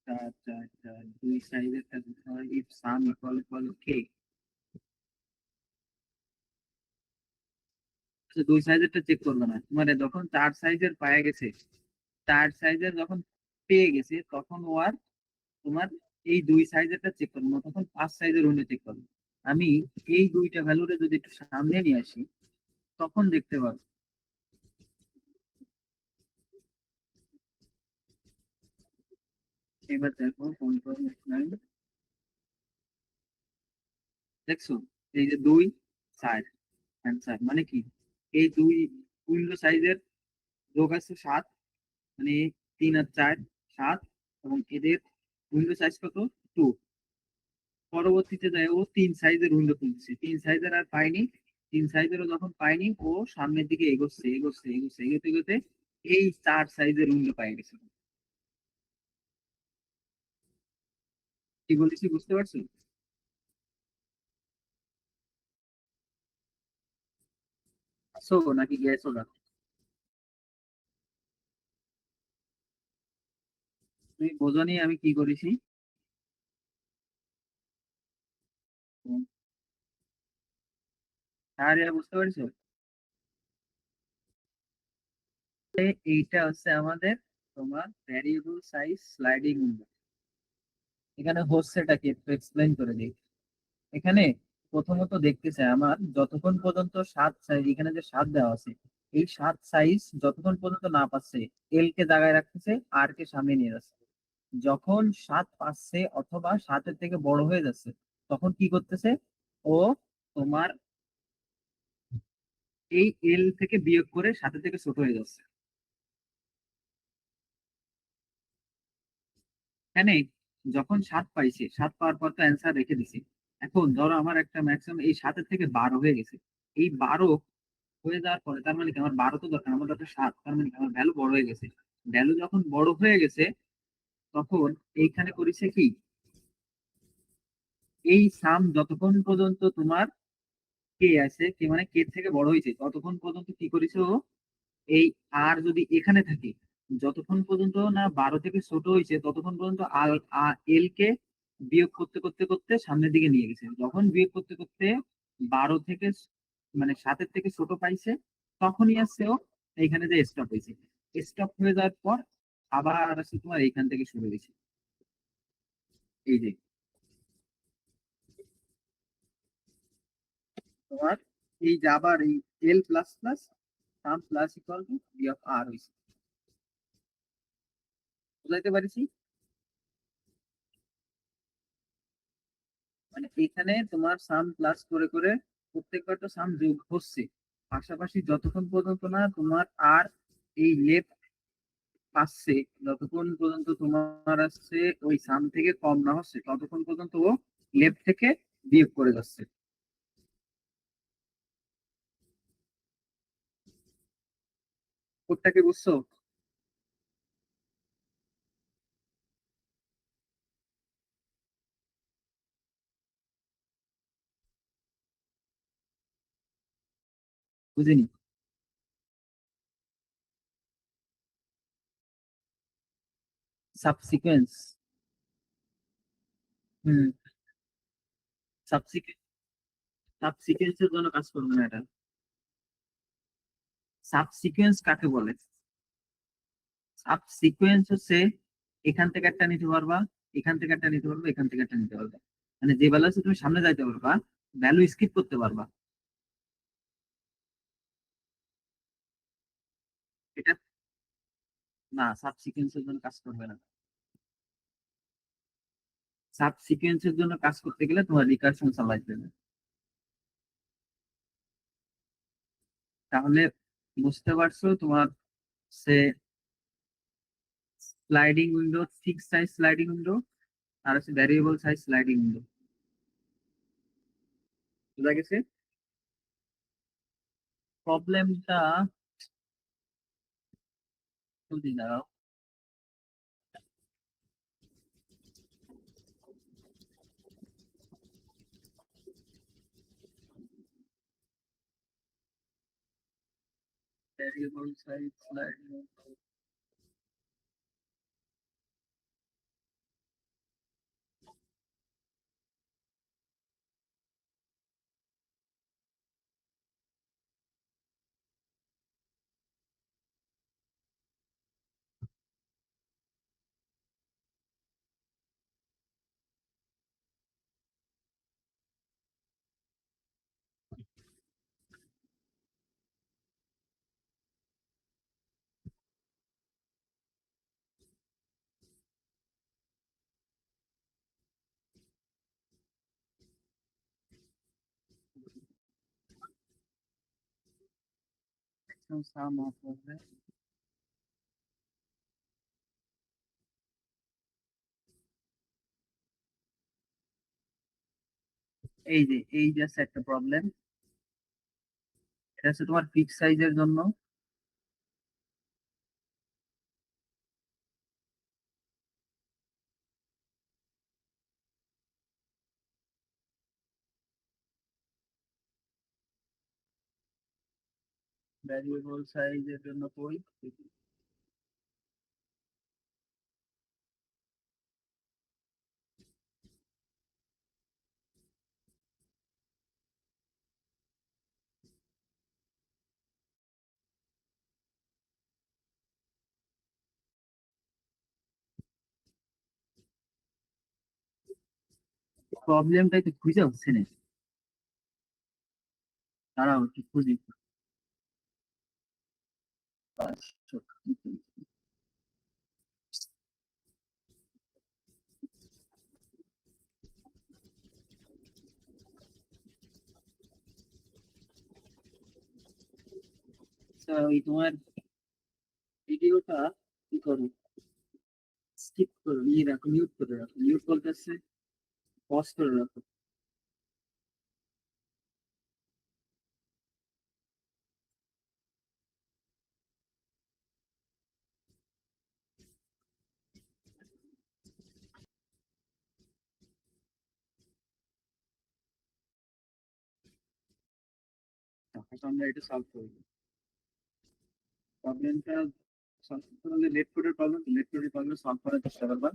চার চার চার দুই সাইজের কাছে হয় ইফ সাম ইকুয়াল ইকুয়াল কে। দুই সাইজেরটা চেক করবে না, মানে যখন 4 সাইজের পায়ে গেছে, 4 সাইজের যখন পেয়ে গেছে, তখন ও আর তোমার এই দুই সাইজেরটা চেক করবো না, তখন 5 সাইজের অন্য চেক করবো। আমি এই দুইটা ভ্যালুরে যদি একটু সামনে নিয়ে আসি, তখন দেখতে পাবো। এবার দেখো কোন কোন line। দেখছো, এই যে 2 4 অ্যান্সার মানে কি, এই দুই উইন্ডো সাইজের যোগ আছে 7, মানে 3 আর 4 7, এবং এদের উইন্ডো সাইজ কত 2। পরবর্তীতে যায় ও 3 সাইজের উইন্ডো খুলছে, 3 সাইজের আর পাইনি, 3 সাইজেরও যখন পাইনি, ও সামনের দিকে এগোচ্ছে এগোচ্ছে এগোচ্ছে এগোতে এগোতে এই 4 সাইজের উইন্ডো পাই গেছে। কি বলেছি বুঝতে পারছো? আসো নাকি গেছো না? তুমি বোঝনি আমি কি করেছি? আরে বুঝতে পারছো? এইটা হচ্ছে আমাদের তোমার ভ্যারিয়েবল সাইজ স্লাইডিং উইন্ডো। এখানে হচ্ছেটা কি একটু এক্সপ্লেইন করে দিই। এখানে প্রথমত দেখতেছে আমার যতক্ষণ পর্যন্ত 7 সাইজ, এখানে যে 7 দেওয়া আছে, এই 7 সাইজ যতক্ষণ পর্যন্ত না পাচ্ছে, এল কে জায়গায় রাখতেছে, আর কে সামনে নিয়ে যাচ্ছে। যখন 7 পাচ্ছে অথবা 7-এর থেকে বড় হয়ে যাচ্ছে, তখন কি করতেছে ও তোমার এই এল থেকে বিয়োগ করে 7-এর থেকে ছোট হয়ে যাচ্ছে। এখানে যখন 7 পাইছে, 7 পাওয়ার পর তো অ্যান্সার রেখে দিছি। এখন ধরো আমার একটা ম্যাক্সিমাম এই 7-এর থেকে 12 হয়ে গেছে। এই 12 হয়ে যাওয়ার পরে তার মানে কি আমার 12 তো দরকার, আমার দরকার 7, তার মানে কি আমার ভ্যালু বড় হয়ে গেছে। ভ্যালু যখন বড় হয়ে গেছে, তখন এইখানে করেছে কি, এই সাম যতক্ষণ পর্যন্ত তোমার কে আছে, কে মানে কে থেকে বড় হয়েছে, ততক্ষণ পর্যন্ত কি করেছে ও, এই আর যদি এখানে থাকে, যতক্ষণ পর্যন্ত না 12 থেকে ছোট হয়েছে, ততক্ষণ পর্যন্ত এল কে বিয়োগ করতে করতে করতে সামনের দিকে নিয়ে গেছে। যখন বিয়োগ করতে করতে 12 থেকে মানে 7-এর থেকে ছোট পাইছে, তখনই আসছে ও এইখানে যে স্টপ হয়েছে। স্টপ হয়ে যাওয়ার পর আবার আসছে তোমার এইখান থেকে শুরু হয়েছে। এই যে তোমার এই যে আবার এই L plus plus sum plus equal to B of R হয়েছে। বুঝাইতে পারিছি? মানে এখানে তোমার সাম প্লাস করে করে প্রত্যেকবার তো সাম যোগ হচ্ছে, পাশাপাশি যতক্ষণ পর্যন্ত না তোমার আর এই লেফট পাচ্ছে, যতক্ষণ পর্যন্ত তোমার আসছে ওই সাম থেকে কম না হচ্ছে ততক্ষণ পর্যন্ত ও লেফট থেকে বিয়োগ করে যাচ্ছে। কোডটাকে বুঝছো? বুঝিনি। সাবসিকুয়েন্স। হুম। সাবসিকুয়েন্স, সাবসিকুয়েন্সের জন্য কাজ করবে না এটা। সাবসিকুয়েন্স কাকে বলে? সাবসিকুয়েন্স হচ্ছে এখান থেকে একটা নিতে পারবা, এখান থেকে একটা নিতে পারবা, এখান থেকে একটা নিতে পারবা, মানে যে ভ্যালু আছে তুমি সামনে যাইতে পারবা, ভ্যালু স্কিপ করতে পারবা। এটা না, সাবসিকুয়েন্সের জন্য কাজ করবে না। সাবসিকুয়েন্সের জন্য কাজ করতে গেলে তোমার রিকারশন চালাইতে হবে। তাহলে বুঝতে পারছো তোমার সে sliding window, fix size sliding window, আর হচ্ছে ভ্যারিয়েবল সাইজ স্লাইডিং উইন্ডো। বুঝা গেছে? প্রবলেমটা যদি দাঁড়াও, variable size sliding. Some of হবে এই যে আছে একটা প্রবলেম। এটা হচ্ছে তোমার ফিক্স সাইজের জন্য। ভ্যারিয়েবল সাইজের জন্য কই, প্রবলেমটাই তো খুঁজে হচ্ছে না। দাঁড়াও একটু খুঁজি। আচ্ছা, ওই তোমার ভিডিওটা কি করো, স্কিপ করো, নিয়ে রাখো, মিউট করে রাখো, মিউট করতেছে, পজ করে রাখো। তারপর আমরা এটা সলভ করবো। প্রবলেমটা সলভ করতে হলে নেট কোডের প্রবলেম, নেট কোডের প্রবলেম সলভ করার চেষ্টা করবা।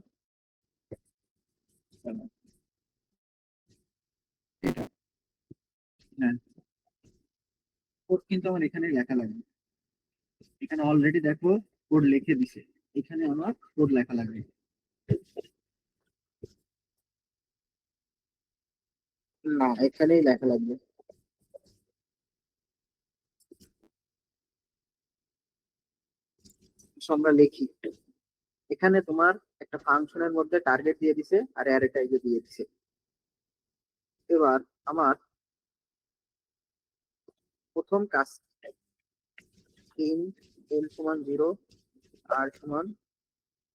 চলো, এটা, হ্যাঁ, কোড কিন্তু আমার এখানে লেখা লাগবে। এখানে অলরেডি দেখো কোড লিখে দিছে, এখানে আমার কোড লেখা লাগবে। না, এখানেই লেখা লাগবে। So, আমরা লিখি। এখানে তোমার একটা ফাংশনের মধ্যে টার্গেট দিয়ে দিছে আর অ্যারে টাইপে দিয়ে দিছে। এবার আমার প্রথম কাজ, ইন্ট এল সমান 0, r সমান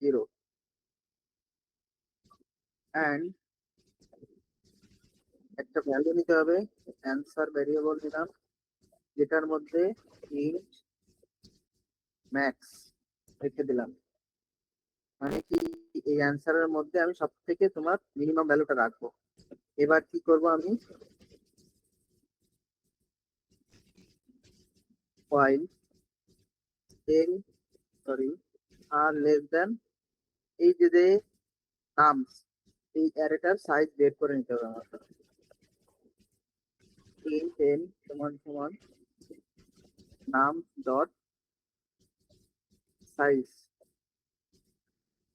0 অ্যান্ড একটা ভ্যালু নিতে হবে, অ্যান্সার ভেরিয়েবল নিলাম যেটার মধ্যে ইন্ট ম্যাক্স রেখে দিলাম। মানে কি, এই অ্যান্সারের মধ্যে আমি সব থেকে তোমার মিনিমাম ভ্যালুটা রাখবো। এবার কি করব আমি, while n সরি আর লেস দেন, এই যে নামস, এই অ্যারেটার সাইজ বের করে নিতে হবে আমার। ইন্ট n সমান সমান নাম ডট সাইজ,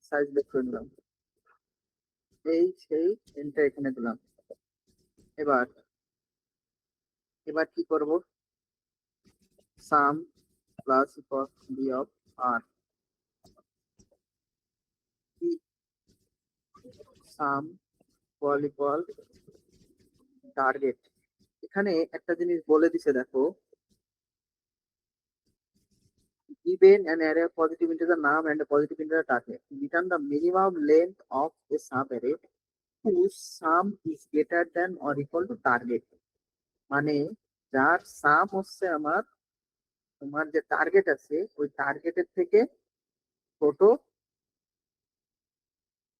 সাইজ বের করে নিলাম। এই সেই এনটা এখানে দিলাম। এবার এবার কি করব, sum plus b of r, sum equal target. এখানে একটা জিনিস বলে দিছে দেখো, given an array of positive integer num and a positive integer target, return the minimum length of a subarray whose sum is greater than or equal to target। মানে যার সাম হচ্ছে আমার, তোমার যে টার্গেট আছে ওই টার্গেটের থেকে ছোট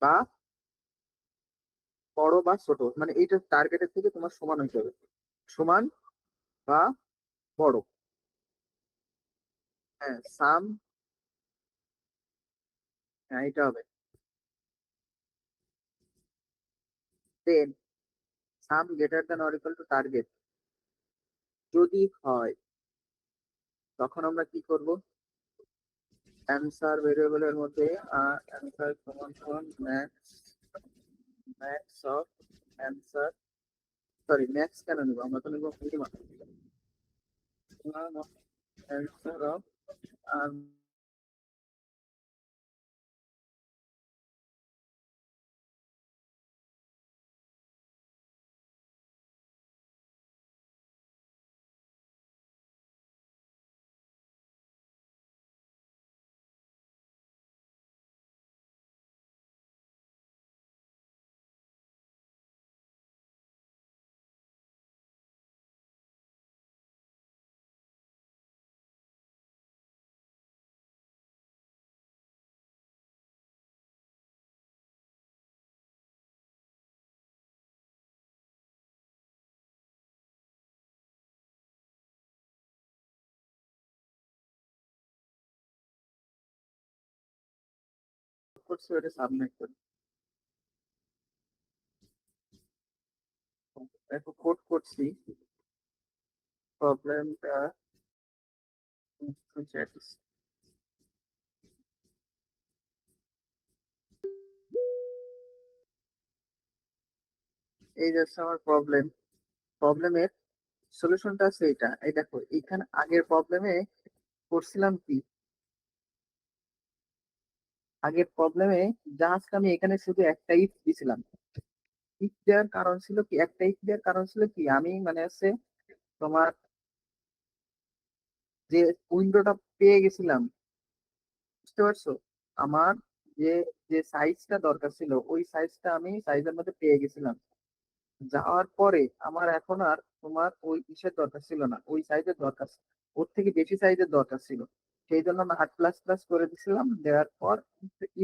বা বড় বা ছোট, মানে এইটা টার্গেটের থেকে তোমার সমান হইতে হবে, সমান বা বড়। হ্যাঁ সাম, হ্যাঁ এটা হবে। Then sum greater than or equal to target যদি হয়, তখন আমরা কি করব, অ্যান্সার ভেরিয়েবলের মধ্যে অ্যান্সার সমান সমান max, max of answer, sorry max কেন নিব, আমরা তো নিব মিনিমাম, অ্যান্সার অফ আর করছি ওটা সাবমিট করি। দেখো কোড করছি, প্রবলেমটা এই যাচ্ছে আমার প্রবলেম, প্রবলেমের সলিউশনটা আছে এটা। এই দেখো এইখানে আগের প্রবলেমে করছিলাম কি, আগের প্রবলেমে জাস্ট আমি এখানে শুধু একটা ইফ দিছিলাম। ইফ দেওয়ার কারণ ছিল কি, একটা ইফ দেওয়ার কারণ ছিল কি, আমি মানে হচ্ছে তোমার যে উইন্ডোটা পেয়ে গেছিলাম, বুঝতে পারছো, আমার যে যে সাইজটা দরকার ছিল ওই সাইজটা আমি সাইজের মধ্যে পেয়ে গেছিলাম। যাওয়ার পরে আমার এখন আর তোমার ওই ইসের দরকার ছিল না, ওই সাইজের দরকার ওর থেকে বেশি সাইজের দরকার ছিল। সেই জন্য আমি আট প্লাস প্লাস করে দিছিলাম, দেওয়ার পর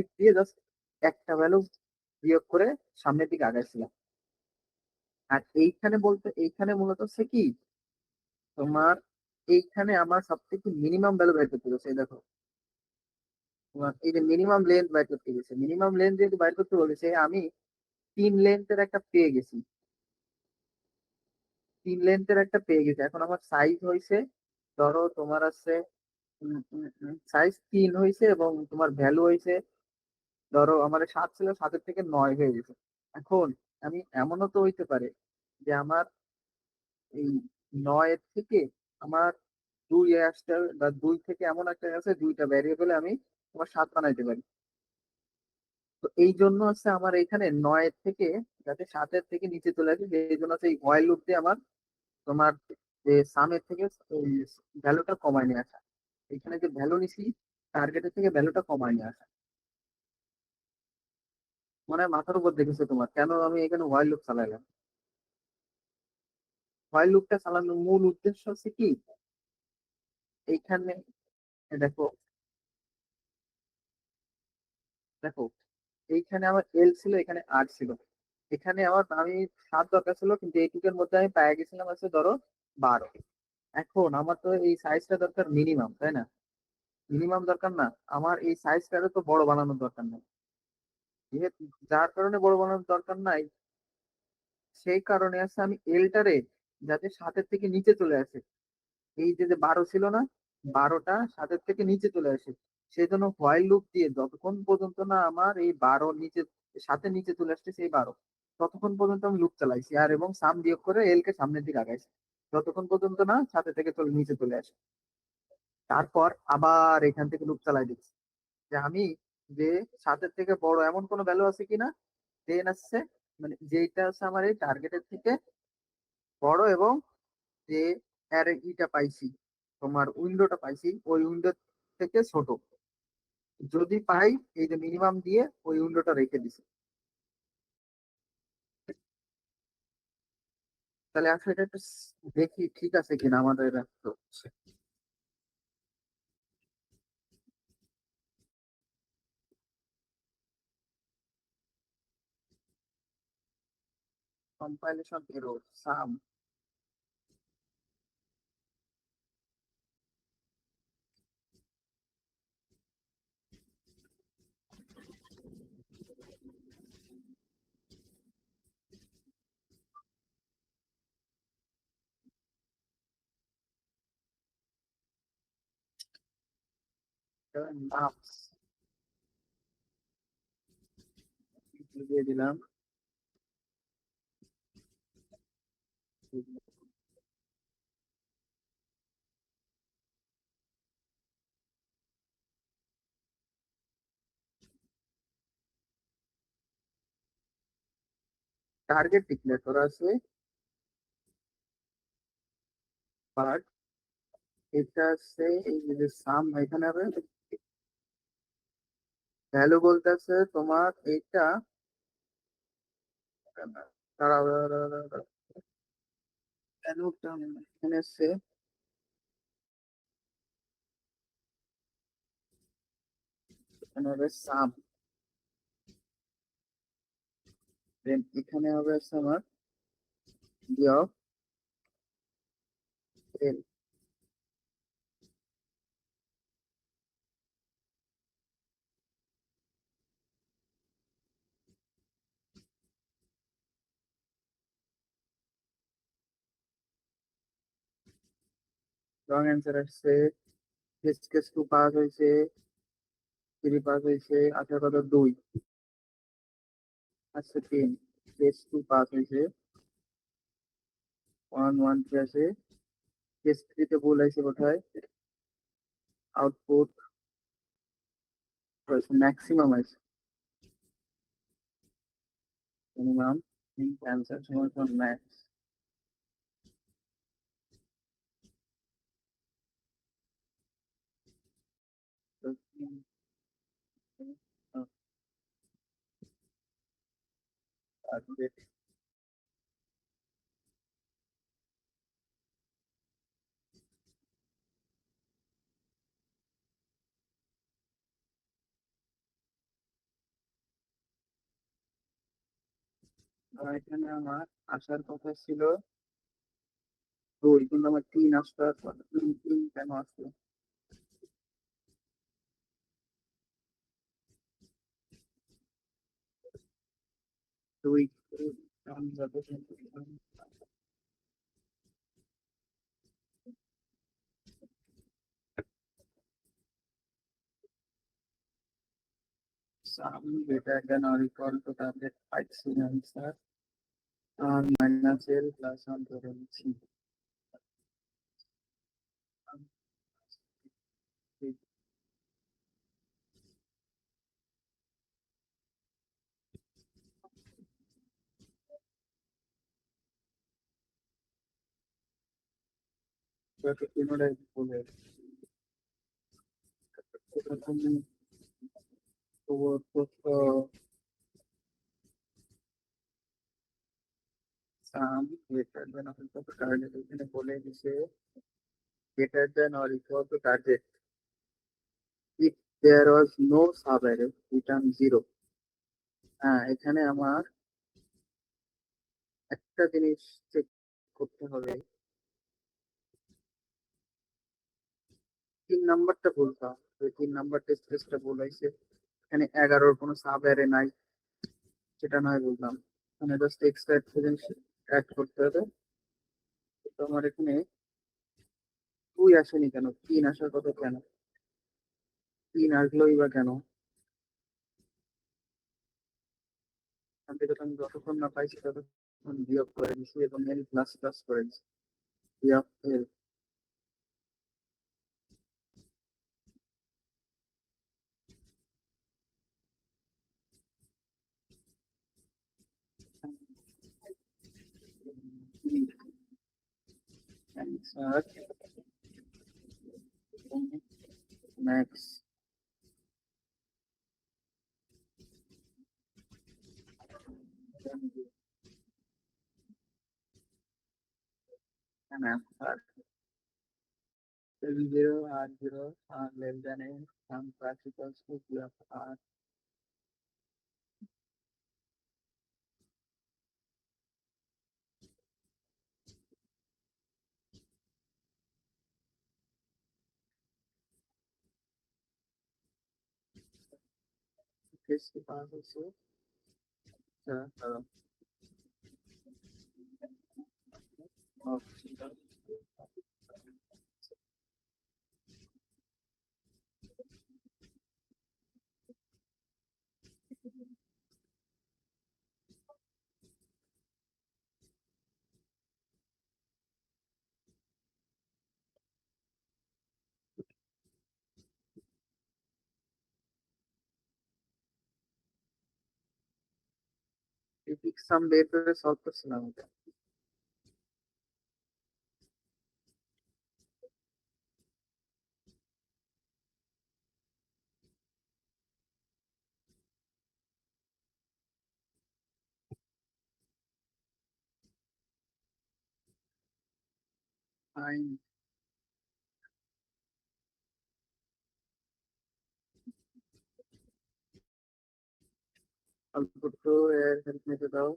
ইফ দিয়ে জাস্ট একটা ভ্যালু বিয়োগ করে সামনের দিকে আগাইছিলাম। আর এইখানে বলতে, এইখানে মূলত হচ্ছে কি, তোমার এইখানে আমার সব থেকে মিনিমাম ভ্যালু বের করতে গেছে। এই দেখো তোমার এই যে মিনিমাম লেন্থ বাইর করতে গেছে, মিনিমাম লেন্থ যেহেতু বাইর করতে বলেছে, আমি 3 লেন্থের একটা পেয়ে গেছি, 3 লেন্থের একটা পেয়ে গেছি। এখন আমার সাইজ হয়েছে, ধরো তোমার আছে সাইজ 3 হয়েছে এবং তোমার ভ্যালু হয়েছে, ধরো আমার 7 ছিল, 7-এর থেকে 9 হয়ে গেছে। এখন আমি এমনও তো হইতে পারে যে আমার এই 9-এর থেকে আমার 2 আসতে হবে, বা 2 থেকে এমন একটা আছে, দুইটা ভ্যারিয়েবলে আমি তোমার 7 বানাইতে পারি। তো এই জন্য হচ্ছে আমার এখানে 9-এর থেকে যাতে 7-এর থেকে নিচে চলে আসে, এই জন্য হচ্ছে এই হোয়াইল লুপ দিয়ে আমার তোমার যে সামের থেকে ভ্যালুটা কমায় নিয়ে আসা। এখানে যে ভ্যালু নিছি টার্গেটের থেকে ভ্যালুটা কমায় নিয়ে আসা। মানে মাথার উপর দেখেছো তোমার, কেন আমি এখানে হোয়াইল লুপ চালাইলাম? হোয়াইল লুপটা চালানোর মূল উদ্দেশ্য হচ্ছে কি, এইখানে দেখো, দেখো এইখানে আমার এল ছিল, এখানে আর ছিল, এখানে আমার আমি 7 দরকার ছিল, কিন্তু এইটুকের মধ্যে আমি পেয়ে গেছিলাম আছে ধরো 12। এখন আমার তো এই সাইজটা দরকার মিনিমাম, তাই না? মিনিমাম দরকার না, আমার এই সাইজটারে তো বড় বানানোর দরকার নাই। যেহেতু যার কারণে বড় বানানোর দরকার নাই, সেই কারণে আছে আমি এলটারে যাতে 7-এর থেকে নিচে চলে আসে। এই যে যে 12 ছিল না, 12টা 7-এর থেকে নিচে চলে আসে। সেই জন্য হোয়াইল লুপ দিয়ে যতক্ষণ পর্যন্ত না আমার এই 12 নিচে, 7-এর নিচে চলে আসছে সেই 12, ততক্ষণ পর্যন্ত আমি লুপ চালাইছি, আর এবং সাম বিয়োগ করে এল কে সামনের দিকে আগাইছি, যতক্ষণ পর্যন্ত না 7-এর থেকে চলে নিচে চলে আসে। তারপর আবার এখান থেকে লুপ চালাই দিচ্ছি যে আমি যে 7-এর থেকে বড় এমন কোনো ভ্যালু আছে কিনা, দেন আসছে মানে যেটা আছে আমার এই টার্গেটের থেকে বড়, এবং যে এর ইটা পাইছি, তোমার উইন্ডোটা পাইছি ওই উইন্ডো থেকে ছোট, যদি পাই এই যে মিনিমাম দিয়ে ওই উইন্ডোটা রেখে দিছি। তাহলে আসলে এটা একটু দেখি ঠিক আছে কিনা আমাদের কম্পাইলেশন এরর সাম। মাপস দিয়ে দিলাম। টার্গেট ডিক্লেয়ার করা আছে, বাট এটা আছে এই যে সাম এখানে হবে, ভ্যালু বলতেছে তোমার এইটা, দাঁড়াও, ভ্যালুটা এখানে আছে, এখানে হবে সাম, দেন এখানে হবে আছে আমার বিয়োগ এল। রং অ্যান্সার আসছে, টেস্ট কেস 2 পাস হয়েছে, 3 পাস হয়েছে, আঠারো কত 2, আচ্ছা 3, টেস্ট 2 পাস হয়েছে, 1 1 3 আছে, টেস্ট 3 তে ভুল আছে কোথায়, আউটপুট ম্যাক্সিমাম আছে, মিনিমাম অ্যান্সার সমান ম্যাক্স। এখানে আমার আসার কথা ছিল 2, কিন্তু আমার 3 আসতে, 3 কেন আসলো? 2 আমি যত sum greater than or equal to target পাইছি answer, R minus L plus 1 ধরে নিচ্ছি। তিনোটাই বলে তুমি প্রথম sum greater than or equal to target, এখানে বলে দিছে greater than or equal to target if there was no subarray return zero. হ্যাঁ, এখানে আমার একটা জিনিস চেক করতে হবে, 3 নাম্বারটা বলতাম, ওই 3 নাম্বার টেস্টটা বলাইছে এখানে 11-র কোনো সাব অ্যারে নাই, সেটা নয় বললাম, মানে জাস্ট এক্সট্রা একটা জিনিস অ্যাড করতে হবে। তো আমার এখানে 2 আসেনি কেন, 3 আসার কথা কেন, 3 আসলোই বা কেন? এখান থেকে তো আমি যতক্ষণ না পাইছি ততক্ষণ বিয়োগ করে দিছি এবং এল প্লাস প্লাস করে দিছি, বিয়োগ L. Answer max. Answer L0 R0 are less than a sum particles to P of R. इसके पास उसे ऑक्सीजन some बेर पे सॉल्व कर सुना होगा। फाइन, अब तो यार हेल्प में बताओ।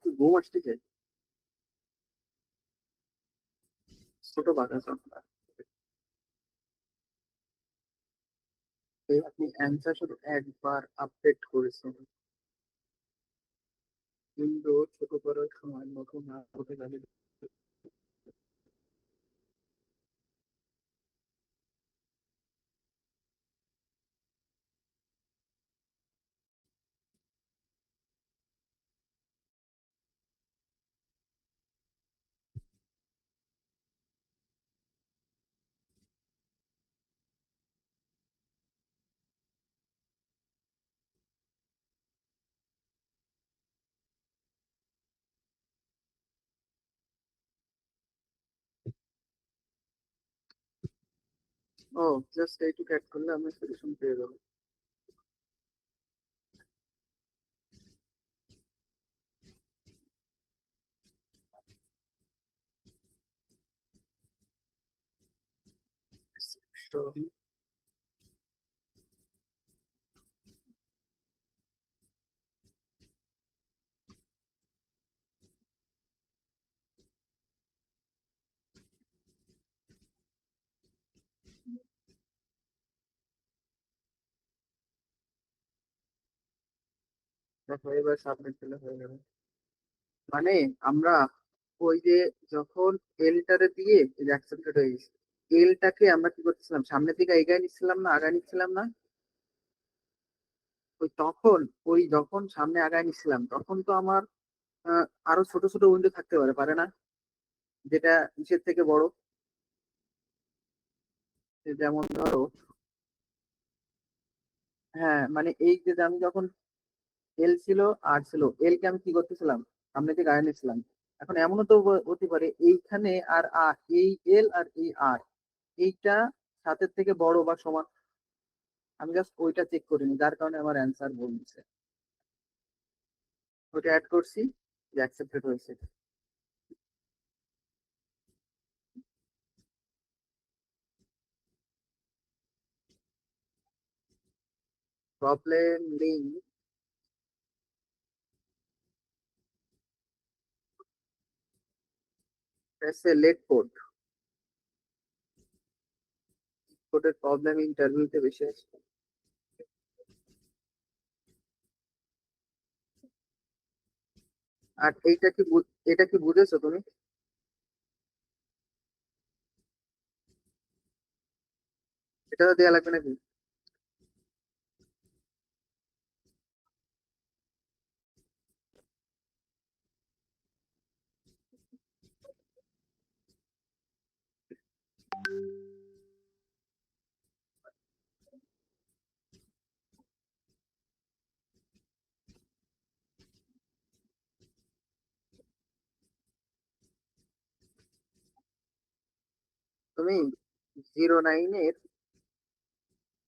तो घूम আসছে কে? ছোট বাগান আপনি অ্যান্সার শুধু একবার আপডেট করেছেন, কিন্তু ছোট করার সময় নতুন না হতে গেলে। ও, জাস্ট এইটুকু অ্যাড করলে আমি সলিউশন পেয়ে যাবো। So, দেখো এবার সাবমিট দিলে হয়ে যাবে। মানে আমরা ওই যে যখন এলটারে দিয়ে অ্যাকসেপ্টেড হয়ে গেছে, এলটাকে আমরা কি করতেছিলাম, সামনের দিকে এগিয়ে নিচ্ছিলাম না, আগায় নিচ্ছিলাম না? ওই তখন, ওই যখন সামনে আগায় নিচ্ছিলাম তখন তো আমার আরো ছোট ছোট উইন্ডো থাকতে পারে, পারে না? যেটা ইসের থেকে বড়। যেমন ধরো, হ্যাঁ মানে এই যে আমি যখন এল ছিল, আর ছিল, এল কে আমি কি করতেছিলাম, সামনে থেকে আগায় নিচ্ছিলাম। এখন এমনও তো হতে পারে এইখানে আর এই এল আর এই আর, এইটা সাতের থেকে বড় বা সমান। আমি জাস্ট ওইটা চেক করিনি, যার কারণে আমার অ্যান্সার ভুল দিচ্ছে। ওইটা অ্যাড করছি, যে অ্যাকসেপ্টেড হয়েছে। প্রবলেম লিঙ্ক এসে লেট কোড, কোডের প্রবলেম ইন্টারভিউতে বেশি আছে। আর এইটা কি এটা কি বুঝেছো তুমি? এটা তো দেয়া লাগবে নাকি? তুমি 09-এর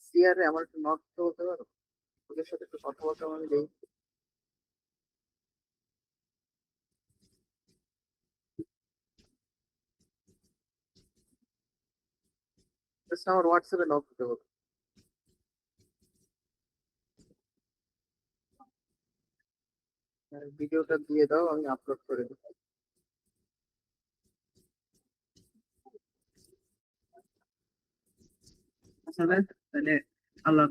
সিআর এ আমার একটু নক বলতে পারো? ওদের সাথে একটু কথা বলতে আমি দেই। জাস্ট আমার হোয়াটসঅ্যাপে নক দিতে হবে। ভিডিওটা দিয়ে দাও, আমি আপলোড করে দিই। আসলে তাহলে আল্লাহ